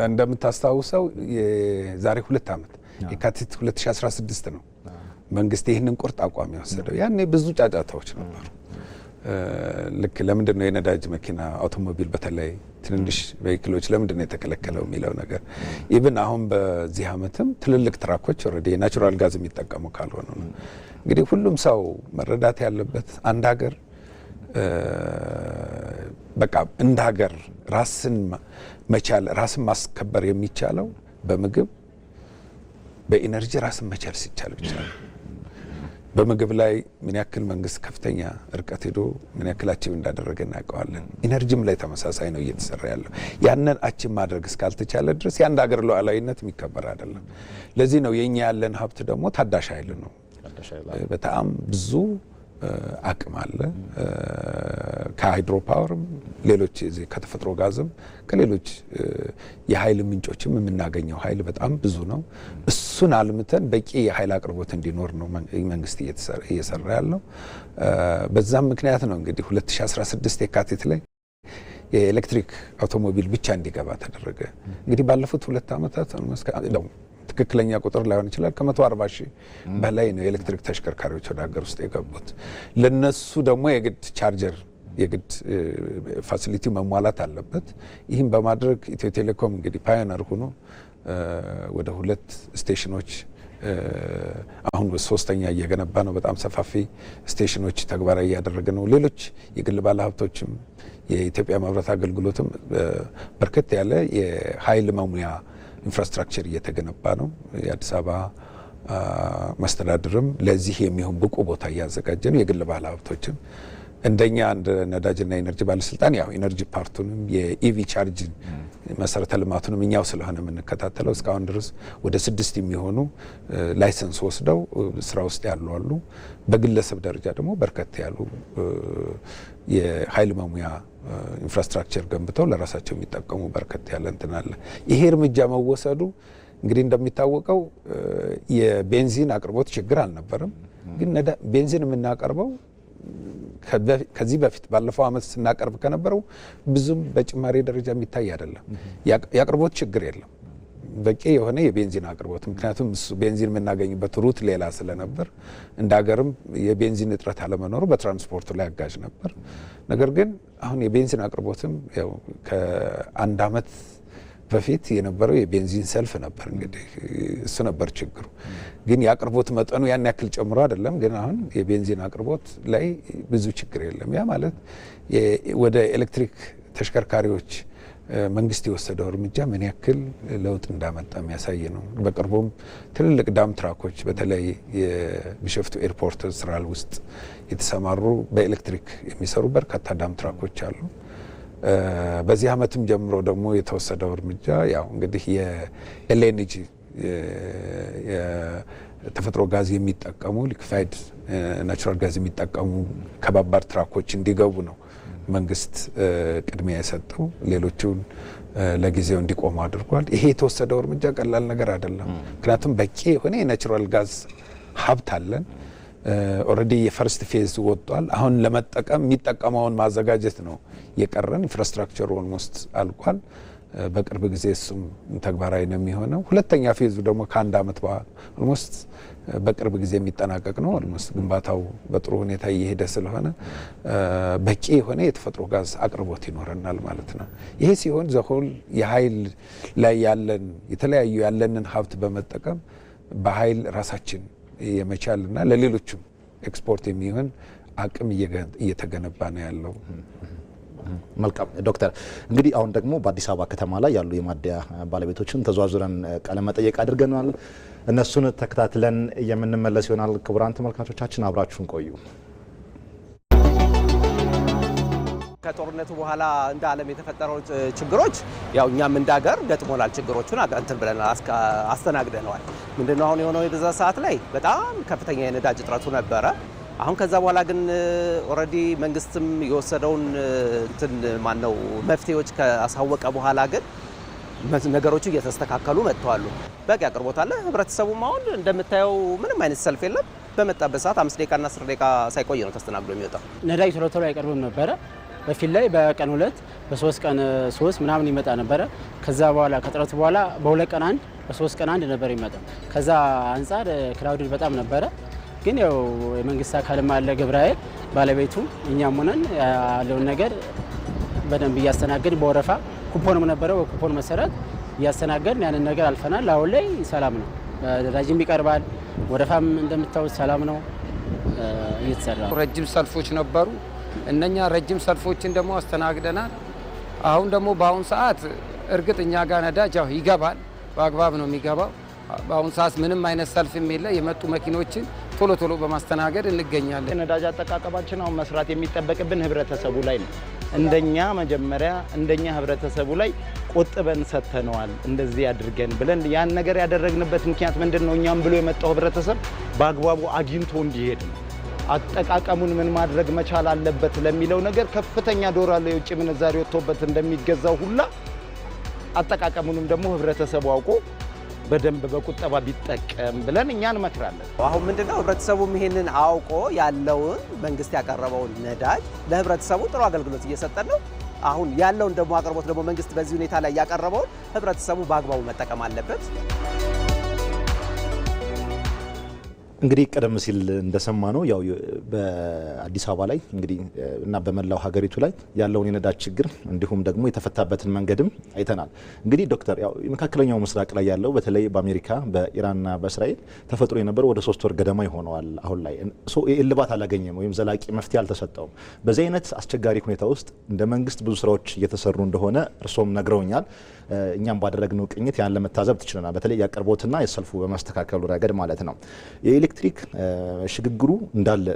እንደምታስታውሰው የዛሬ 2 ዓመት የካቲት 2016 ነው መንግስት ይህንን ቁርጥ አቋም የወሰደው። ያኔ ብዙ ጫጫታዎች ነበሩ። ልክ ለምንድን ነው የነዳጅ መኪና አውቶሞቢል በተለይ ትንንሽ ቬሂክሎች ለምንድን ነው የተከለከለው የሚለው ነገር ኢቭን አሁን በዚህ ዓመትም ትልልቅ ትራኮች ኦልሬዲ የናቹራል ጋዝ የሚጠቀሙ ካልሆነ ነው። እንግዲህ ሁሉም ሰው መረዳት ያለበት አንድ ሀገር በቃ እንደ ሀገር ራስን መቻል ራስን ማስከበር የሚቻለው በምግብ በኢነርጂ ራስን መቻል ሲቻል ብቻ ነው። በምግብ ላይ ምን ያክል መንግስት ከፍተኛ ርቀት ሄዶ ምን ያክል አቺቭ እንዳደረገ እናውቀዋለን። ኢነርጂም ላይ ተመሳሳይ ነው እየተሰራ ያለው። ያንን አቺቭ ማድረግ እስካልተቻለ ድረስ የአንድ ሀገር ሉዓላዊነት የሚከበር አይደለም። ለዚህ ነው የኛ ያለን ሀብት ደግሞ ታዳሽ ኃይል ነው። በጣም ብዙ አቅም አለ። ከሃይድሮ ፓወርም ሌሎች ከተፈጥሮ ጋዝም ከሌሎች የኃይል ምንጮችም የምናገኘው ኃይል በጣም ብዙ ነው። እሱን አልምተን በቂ የኃይል አቅርቦት እንዲኖር ነው መንግስት እየሰራ ያለው። በዛም ምክንያት ነው እንግዲህ 2016 የካቲት ላይ የኤሌክትሪክ አውቶሞቢል ብቻ እንዲገባ ተደረገ። እንግዲህ ባለፉት 2 ዓመታት ትክክለኛ ቁጥር ላይሆን ይችላል ከ140 ሺህ በላይ ነው የኤሌክትሪክ ተሽከርካሪዎች ወደ ሀገር ውስጥ የገቡት። ለነሱ ደግሞ የግድ ቻርጀር የግድ ፋሲሊቲ መሟላት አለበት። ይህም በማድረግ ኢትዮ ቴሌኮም እንግዲህ ፓዮነር ሆኖ ወደ 2 ስቴሽኖች አሁን 3ኛ እየገነባ ነው። በጣም ሰፋፊ ስቴሽኖች ተግባራዊ እያደረገ ነው። ሌሎች የግል ባለሀብቶችም የኢትዮጵያ መብራት አገልግሎትም በርከት ያለ የኃይል መሙያ ኢንፍራስትራክቸር እየተገነባ ነው። የአዲስ አበባ መስተዳድርም ለዚህ የሚሆን ብቁ ቦታ እያዘጋጀ ነው። የግል ባለሀብቶችም እንደኛ እንደ ነዳጅና ኢነርጂ ባለስልጣን ያው ኢነርጂ ፓርቱንም የኢቪ ቻርጅ መሰረተ ልማቱንም እኛው ስለሆነ የምንከታተለው እስካሁን ድረስ ወደ 6 የሚሆኑ ላይሰንስ ወስደው ስራ ውስጥ ያሉ አሉ። በግለሰብ ደረጃ ደግሞ በርከት ያሉ የኃይል መሙያ ኢንፍራስትራክቸር ገንብተው ለራሳቸው የሚጠቀሙ በርከት ያለ እንትን አለ። ይሄ እርምጃ መወሰዱ እንግዲህ እንደሚታወቀው የቤንዚን አቅርቦት ችግር አልነበረም። ግን ቤንዚን የምናቀርበው ከዚህ በፊት ባለፈው ዓመት ስናቀርብ ከነበረው ብዙም በጭማሪ ደረጃ የሚታይ አይደለም። የአቅርቦት ችግር የለም፣ በቂ የሆነ የቤንዚን አቅርቦት። ምክንያቱም ቤንዚን የምናገኝበት ሩት ሌላ ስለነበር እንደ ሀገርም የቤንዚን እጥረት አለመኖሩ በትራንስፖርቱ ላይ አጋዥ ነበር። ነገር ግን አሁን የቤንዚን አቅርቦትም ያው ከ1 ዓመት በፊት የነበረው የቤንዚን ሰልፍ ነበር። እንግዲህ እሱ ነበር ችግሩ። ግን የአቅርቦት መጠኑ ያን ያክል ጨምሮ አይደለም። ግን አሁን የቤንዚን አቅርቦት ላይ ብዙ ችግር የለም። ያ ማለት ወደ ኤሌክትሪክ ተሽከርካሪዎች መንግስት የወሰደው እርምጃ ምን ያክል ለውጥ እንዳመጣ የሚያሳይ ነው። በቅርቡም ትልልቅ ዳም ትራኮች በተለይ የቢሾፍቱ ኤርፖርት ስራ ውስጥ የተሰማሩ በኤሌክትሪክ የሚሰሩ በርካታ ዳም ትራኮች አሉ። በዚህ አመትም ጀምሮ ደግሞ የተወሰደው እርምጃ ያው እንግዲህ የኤልኤንጂ የተፈጥሮ ጋዝ የሚጠቀሙ ሊክፋይድ ናቹራል ጋዝ የሚጠቀሙ ከባባድ ትራኮች እንዲገቡ ነው መንግስት ቅድሚያ የሰጠው። ሌሎቹን ለጊዜው እንዲቆሙ አድርጓል። ይሄ የተወሰደው እርምጃ ቀላል ነገር አይደለም። ምክንያቱም በቂ የሆነ የናቹራል ጋዝ ሀብት አለን። ኦልሬዲ የፈርስት ፌዝ ወጥቷል። አሁን ለመጠቀም የሚጠቀመውን ማዘጋጀት ነው የቀረን። ኢንፍራስትራክቸሩ ኦልሞስት አልቋል። በቅርብ ጊዜ እሱም ተግባራዊ ነው የሚሆነው። ሁለተኛ ፌዙ ደግሞ ከአንድ አመት በኋላ ኦልሞስት በቅርብ ጊዜ የሚጠናቀቅ ነው። ኦልሞስት ግንባታው በጥሩ ሁኔታ እየሄደ ስለሆነ በቂ የሆነ የተፈጥሮ ጋዝ አቅርቦት ይኖረናል ማለት ነው። ይሄ ሲሆን ዘሆል የኃይል ላይ ያለን የተለያዩ ያለንን ሀብት በመጠቀም በኃይል ራሳችን የመቻልና ለሌሎችም ኤክስፖርት የሚሆን አቅም እየተገነባ ነው ያለው። መልካም ዶክተር፣ እንግዲህ አሁን ደግሞ በአዲስ አበባ ከተማ ላይ ያሉ የማደያ ባለቤቶችን ተዘዋዙረን ቃለ መጠይቅ አድርገናል። እነሱን ተከታትለን የምንመለስ ይሆናል። ክቡራን ተመልካቾቻችን አብራችሁን ቆዩ። ከጦርነቱ በኋላ እንደ ዓለም የተፈጠረው ችግሮች ያው እኛም እንደ ሀገር ገጥሞናል። ችግሮቹን እንትን ብለን አስተናግደነዋል። ምንድነው አሁን የሆነው? የበዛ ሰዓት ላይ በጣም ከፍተኛ የነዳጅ እጥረቱ ነበረ። አሁን ከዛ በኋላ ግን ኦልሬዲ መንግስትም የወሰደውን እንትን ማነው መፍትሄዎች ካሳወቀ በኋላ ግን ነገሮቹ እየተስተካከሉ መጥተዋል። በቂ አቅርቦት አለ። ህብረተሰቡም አሁን እንደምታየው ምንም አይነት ሰልፍ የለም። በመጣበት ሰዓት 5 ደቂቃና 10 ደቂቃ ሳይቆይ ነው ተስተናግዶ የሚወጣው። ነዳጅ ቶሎ ቶሎ አይቀርብም ነበረ። በፊት ላይ በቀን 2 በ3 ቀን 3 ምናምን ይመጣ ነበረ። ከዛ በኋላ ከጥረቱ በኋላ በ2 ቀን 1 በ3 ቀን 1 ነበር ይመጣው። ከዛ አንጻር ክራውድድ በጣም ነበረ። ግን ያው የመንግስት አካልም አለ ግብረ ኃይል ባለቤቱ እኛም ሆነን ያለውን ነገር በደንብ እያስተናገድን በወረፋ ኩፖንም ነበረ በኩፖን መሰረት እያስተናገድን ያንን ነገር አልፈናል። አሁን ላይ ሰላም ነው። ነዳጅም ይቀርባል። ወረፋም እንደምታዩት ሰላም ነው እየተሰራ። ረጅም ሰልፎች ነበሩ። እነኛ ረጅም ሰልፎችን ደግሞ አስተናግደናል። አሁን ደግሞ በአሁን ሰዓት እርግጥ እኛ ጋር ነዳጅ ያው ይገባል፣ በአግባብ ነው የሚገባው። በአሁን ሰዓት ምንም አይነት ሰልፍም የለ። የመጡ መኪኖችን ቶሎ ቶሎ በማስተናገድ እንገኛለን። ነዳጅ አጠቃቀማችን አሁን መስራት የሚጠበቅብን ህብረተሰቡ ላይ ነው። መጀመሪያ እንደኛ ህብረተሰቡ ላይ ቆጥበን ሰጥተነዋል እንደዚህ አድርገን ብለን ያን ነገር ያደረግንበት ምክንያት ምንድነው? እኛም ብሎ የመጣው ህብረተሰብ በአግባቡ አግኝቶ እንዲሄድ ነው። አጠቃቀሙን ምን ማድረግ መቻል አለበት ለሚለው ነገር ከፍተኛ ዶላር የውጭ ምንዛሪ ወጥቶበት እንደሚገዛው ሁላ አጠቃቀሙንም ደግሞ ህብረተሰቡ አውቆ በደንብ በቁጠባ ቢጠቀም ብለን እኛ እንመክራለን። አሁን ምንድነው ህብረተሰቡም ይሄንን አውቆ ያለውን መንግስት ያቀረበውን ነዳጅ ለህብረተሰቡ ጥሩ አገልግሎት እየሰጠን ነው። አሁን ያለውን ደግሞ አቅርቦት ደግሞ መንግስት በዚህ ሁኔታ ላይ ያቀረበውን ህብረተሰቡ በአግባቡ መጠቀም አለበት። እንግዲህ ቀደም ሲል እንደሰማ ነው ያው በአዲስ አበባ ላይ እንግዲህ እና በመላው ሀገሪቱ ላይ ያለውን የነዳጅ ችግር እንዲሁም ደግሞ የተፈታበትን መንገድም አይተናል። እንግዲህ ዶክተር ያው የመካከለኛው ምስራቅ ላይ ያለው በተለይ በአሜሪካ በኢራንና በእስራኤል ተፈጥሮ የነበረው ወደ 3 ወር ገደማ ይሆነዋል። አሁን ላይ እልባት አላገኘም ወይም ዘላቂ መፍትሄ አልተሰጠውም። በዚህ አይነት አስቸጋሪ ሁኔታ ውስጥ እንደ መንግስት ብዙ ስራዎች እየተሰሩ እንደሆነ እርሶም ነግረውኛል። እኛም ባደረግነው ቅኝት ያን ለመታዘብ ትችለናል። በተለይ ያቀርቦትና የሰልፉ በማስተካከሉ ረገድ ማለት ነው። የኤሌክትሪክ ሽግግሩ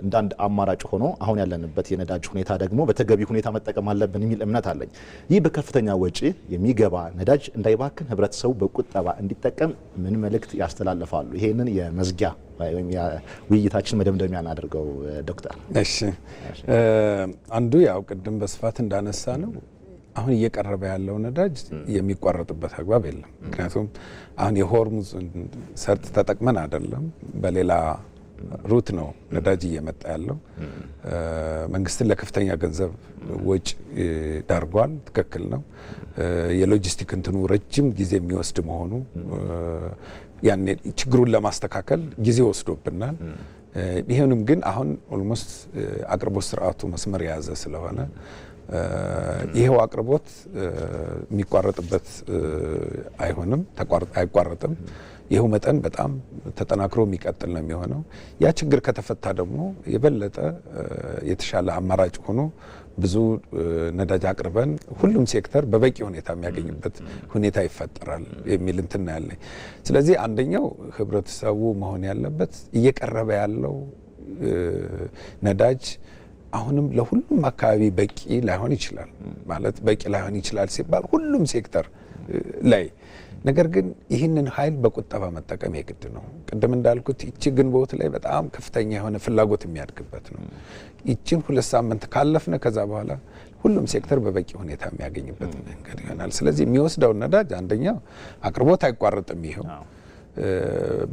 እንዳንድ አማራጭ ሆኖ አሁን ያለንበት የነዳጅ ሁኔታ ደግሞ በተገቢ ሁኔታ መጠቀም አለብን የሚል እምነት አለኝ። ይህ በከፍተኛ ወጪ የሚገባ ነዳጅ እንዳይባክን ህብረተሰቡ በቁጠባ እንዲጠቀም ምን መልእክት ያስተላልፋሉ? ይሄንን የመዝጊያ ወይም ውይይታችን መደምደሚያ እናድርገው ዶክተር። እሺ፣ አንዱ ያው ቅድም በስፋት እንዳነሳ ነው አሁን እየቀረበ ያለው ነዳጅ የሚቋረጥበት አግባብ የለም። ምክንያቱም አሁን የሆርሙዝ ሰርጥ ተጠቅመን አይደለም፣ በሌላ ሩት ነው ነዳጅ እየመጣ ያለው። መንግስትን ለከፍተኛ ገንዘብ ወጪ ዳርጓል። ትክክል ነው። የሎጂስቲክ እንትኑ ረጅም ጊዜ የሚወስድ መሆኑ ያኔ ችግሩን ለማስተካከል ጊዜ ወስዶብናል። ይሄንም ግን አሁን ኦልሞስት አቅርቦት ስርዓቱ መስመር የያዘ ስለሆነ ይሄው አቅርቦት የሚቋረጥበት አይሆንም፣ አይቋረጥም። ይሄው መጠን በጣም ተጠናክሮ የሚቀጥል ነው የሚሆነው። ያ ችግር ከተፈታ ደግሞ የበለጠ የተሻለ አማራጭ ሆኖ ብዙ ነዳጅ አቅርበን ሁሉም ሴክተር በበቂ ሁኔታ የሚያገኝበት ሁኔታ ይፈጠራል የሚል እንትን ያለኝ። ስለዚህ አንደኛው ህብረተሰቡ መሆን ያለበት እየቀረበ ያለው ነዳጅ አሁንም ለሁሉም አካባቢ በቂ ላይሆን ይችላል። ማለት በቂ ላይሆን ይችላል ሲባል ሁሉም ሴክተር ላይ፣ ነገር ግን ይህንን ኃይል በቁጠባ መጠቀም የግድ ነው። ቅድም እንዳልኩት ይቺ ግንቦት ላይ በጣም ከፍተኛ የሆነ ፍላጎት የሚያድግበት ነው። ይቺን 2 ሳምንት ካለፍነ ከዛ በኋላ ሁሉም ሴክተር በበቂ ሁኔታ የሚያገኝበት መንገድ ይሆናል። ስለዚህ የሚወስደው ነዳጅ አንደኛው አቅርቦት አይቋረጥም። ይሄው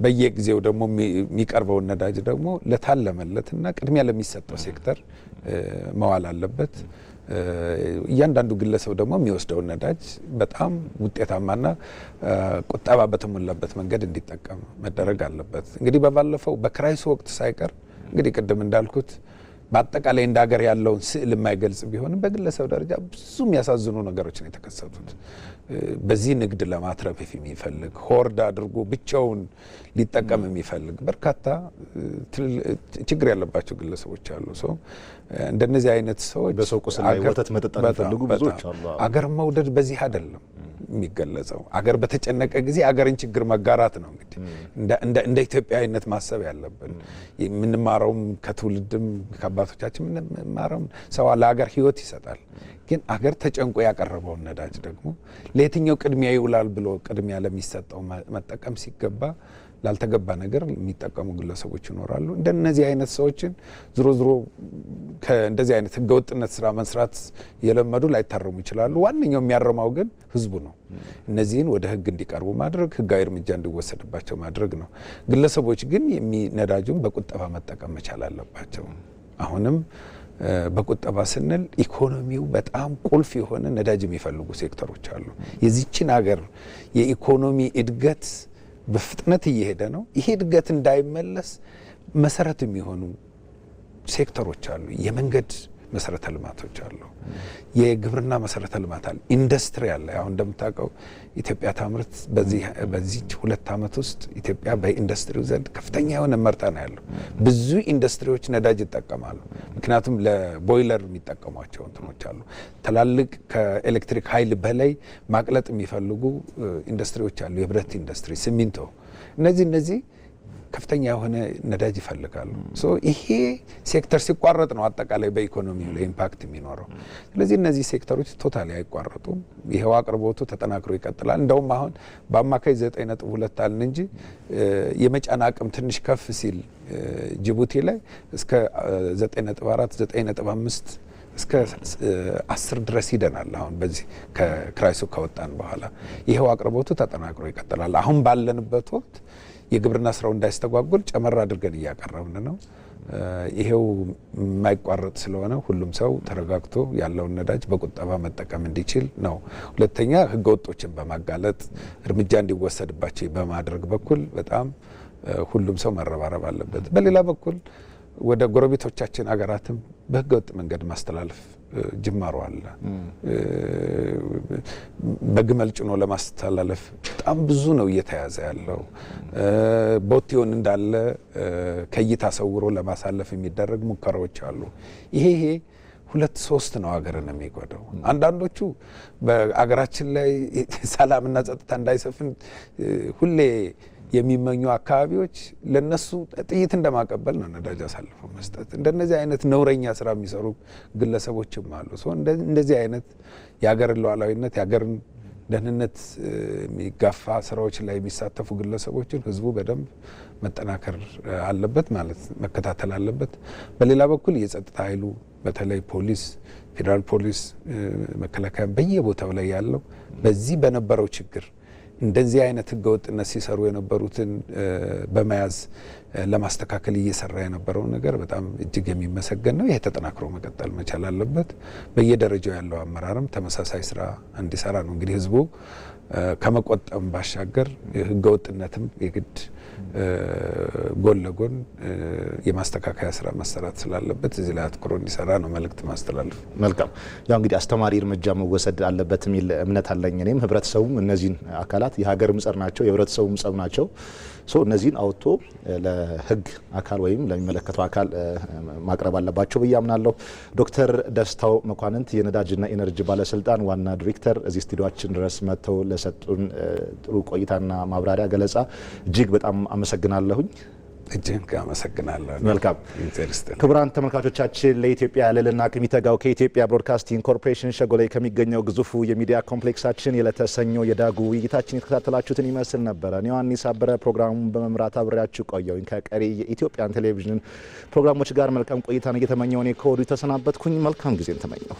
በየጊዜው ደግሞ የሚቀርበውን ነዳጅ ደግሞ ለታለመለትና ቅድሚያ ለሚሰጠው ሴክተር መዋል አለበት። እያንዳንዱ ግለሰብ ደግሞ የሚወስደውን ነዳጅ በጣም ውጤታማና ቁጠባ በተሞላበት መንገድ እንዲጠቀም መደረግ አለበት። እንግዲህ በባለፈው በክራይሱ ወቅት ሳይቀር እንግዲህ ቅድም እንዳልኩት በአጠቃላይ እንደ ሀገር ያለውን ስዕል የማይገልጽ ቢሆንም በግለሰብ ደረጃ ብዙ የሚያሳዝኑ ነገሮች ነው የተከሰቱት። በዚህ ንግድ ለማትረፍ የሚፈልግ ሆርድ አድርጎ ብቻውን ሊጠቀም የሚፈልግ በርካታ ችግር ያለባቸው ግለሰቦች አሉ። ሰው እንደነዚህ አይነት ሰዎች በሰው ቁስል ላይ ወተት መጠጣት የሚፈልጉ ብዙዎች አሉ። አገር መውደድ በዚህ አይደለም የሚገለጸው። አገር በተጨነቀ ጊዜ አገርን ችግር መጋራት ነው። እንግዲህ እንደ ኢትዮጵያዊነት ማሰብ ያለብን የምንማረውም ከትውልድም ከአባቶቻችን የምንማረውም ሰው ለአገር ሕይወት ይሰጣል። ግን አገር ተጨንቆ ያቀረበውን ነዳጅ ደግሞ ለየትኛው ቅድሚያ ይውላል ብሎ ቅድሚያ ለሚሰጠው መጠቀም ሲገባ ላልተገባ ነገር የሚጠቀሙ ግለሰቦች ይኖራሉ። እንደነዚህ አይነት ሰዎችን ዝሮ ከእንደዚህ አይነት ህገወጥነት ስራ መስራት የለመዱ ላይታረሙ ይችላሉ። ዋነኛው የሚያረማው ግን ህዝቡ ነው። እነዚህን ወደ ህግ እንዲቀርቡ ማድረግ፣ ህጋዊ እርምጃ እንዲወሰድባቸው ማድረግ ነው። ግለሰቦች ግን ነዳጁን በቁጠባ መጠቀም መቻል አለባቸው። አሁንም በቁጠባ ስንል ኢኮኖሚው በጣም ቁልፍ የሆነ ነዳጅ የሚፈልጉ ሴክተሮች አሉ። የዚችን ሀገር የኢኮኖሚ እድገት በፍጥነት እየሄደ ነው። ይሄ እድገት እንዳይመለስ መሰረት የሚሆኑ ሴክተሮች አሉ። የመንገድ መሰረተ ልማቶች አሉ። የግብርና መሰረተ ልማት አለ። ኢንዱስትሪ አለ። አሁን እንደምታውቀው ኢትዮጵያ ታምርት በዚህ 2 ዓመት ውስጥ ኢትዮጵያ በኢንዱስትሪው ዘንድ ከፍተኛ የሆነ መርታ ነው ያለው። ብዙ ኢንዱስትሪዎች ነዳጅ ይጠቀማሉ። ምክንያቱም ለቦይለር የሚጠቀሟቸው እንትኖች አሉ። ትላልቅ ከኤሌክትሪክ ኃይል በላይ ማቅለጥ የሚፈልጉ ኢንዱስትሪዎች አሉ። የብረት ኢንዱስትሪ፣ ሲሚንቶ፣ እነዚህ ከፍተኛ የሆነ ነዳጅ ይፈልጋሉ። ይሄ ሴክተር ሲቋረጥ ነው አጠቃላይ በኢኮኖሚው ላይ ኢምፓክት የሚኖረው። ስለዚህ እነዚህ ሴክተሮች ቶታሊ አይቋረጡም። ይሄው አቅርቦቱ ተጠናክሮ ይቀጥላል። እንደውም አሁን በአማካይ 9.2 አልን እንጂ የመጫን አቅም ትንሽ ከፍ ሲል ጅቡቲ ላይ እስከ 9.4 9.5 እስከ 10 ድረስ ይደናል። አሁን በዚህ ከክራይሱ ከወጣን በኋላ ይሄው አቅርቦቱ ተጠናክሮ ይቀጥላል። አሁን ባለንበት ወቅት የግብርና ስራው እንዳይስተጓጎል ጨመር አድርገን እያቀረብን ነው። ይሄው የማይቋረጥ ስለሆነ ሁሉም ሰው ተረጋግቶ ያለውን ነዳጅ በቁጠባ መጠቀም እንዲችል ነው። ሁለተኛ ህገወጦችን በማጋለጥ እርምጃ እንዲወሰድባቸው በማድረግ በኩል በጣም ሁሉም ሰው መረባረብ አለበት። በሌላ በኩል ወደ ጎረቤቶቻችን አገራትም በህገወጥ መንገድ ማስተላለፍ ጅማሮ አለ። በግመል ጭኖ ለማስተላለፍ በጣም ብዙ ነው እየተያዘ ያለው። ቦቴውን እንዳለ ከይታ ሰውሮ ለማሳለፍ የሚደረግ ሙከራዎች አሉ። ይሄ 2-3 ነው ሀገርን የሚጎዳው። አንዳንዶቹ በአገራችን ላይ ሰላምና ጸጥታ እንዳይሰፍን ሁሌ የሚመኙ አካባቢዎች ለነሱ ጥይት እንደማቀበል ነው ነዳጅ አሳልፈው መስጠት። እንደነዚህ አይነት ነውረኛ ስራ የሚሰሩ ግለሰቦችም አሉ። እንደዚህ አይነት የሀገርን ሉዓላዊነት የሀገርን ደህንነት የሚጋፋ ስራዎች ላይ የሚሳተፉ ግለሰቦችን ህዝቡ በደንብ መጠናከር አለበት፣ ማለት መከታተል አለበት። በሌላ በኩል የጸጥታ ኃይሉ በተለይ ፖሊስ፣ ፌዴራል ፖሊስ፣ መከላከያ በየቦታው ላይ ያለው በዚህ በነበረው ችግር እንደዚህ አይነት ህገወጥነት ሲሰሩ የነበሩትን በመያዝ ለማስተካከል እየሰራ የነበረው ነገር በጣም እጅግ የሚመሰገን ነው። ይሄ ተጠናክሮ መቀጠል መቻል አለበት። በየደረጃው ያለው አመራርም ተመሳሳይ ስራ እንዲሰራ ነው። እንግዲህ ህዝቡ ከመቆጠም ባሻገር ህገወጥነትም የግድ ጎን ለጎን የማስተካከያ ስራ መሰራት ስላለበት እዚህ ላይ አትኩሮ እንዲሰራ ነው መልእክት ማስተላለፍ። መልካም። ያው እንግዲህ አስተማሪ እርምጃ መወሰድ አለበት የሚል እምነት አለኝ እኔም። ህብረተሰቡም እነዚህን አካላት የሀገርም ጸር ናቸው፣ የህብረተሰቡም ጸብ ናቸው። እነዚህን አውጥቶ ለህግ አካል ወይም ለሚመለከተው አካል ማቅረብ አለባቸው ብዬ አምናለሁ። ዶክተር ደስታው መኳንንት የነዳጅና ኢነርጂ ባለስልጣን ዋና ዲሬክተር እዚህ ስቱዲዮአችን ድረስ መጥተው ለሰጡን ጥሩ ቆይታና ማብራሪያ ገለጻ እጅግ በጣም አመሰግናለሁኝ። እጅግ አመሰግናለሁ። መልካም። ክቡራን ተመልካቾቻችን ለኢትዮጵያ ልዕልና ከሚተጋው ከኢትዮጵያ ብሮድካስቲንግ ኮርፖሬሽን ሸጎሌ ከሚገኘው ግዙፉ የሚዲያ ኮምፕሌክሳችን የዕለተ ሰኞ የዳጉ ውይይታችን የተከታተላችሁትን ይመስል ነበረ። እኔ ዮሐንስ አበረ ፕሮግራሙን በመምራት አብሬያችሁ ቆየሁኝ። ከቀሪ የኢትዮጵያን ቴሌቪዥን ፕሮግራሞች ጋር መልካም ቆይታን እየተመኘሁ እኔ ከወዲሁ ተሰናበትኩኝ። መልካም ጊዜን ተመኘሁ።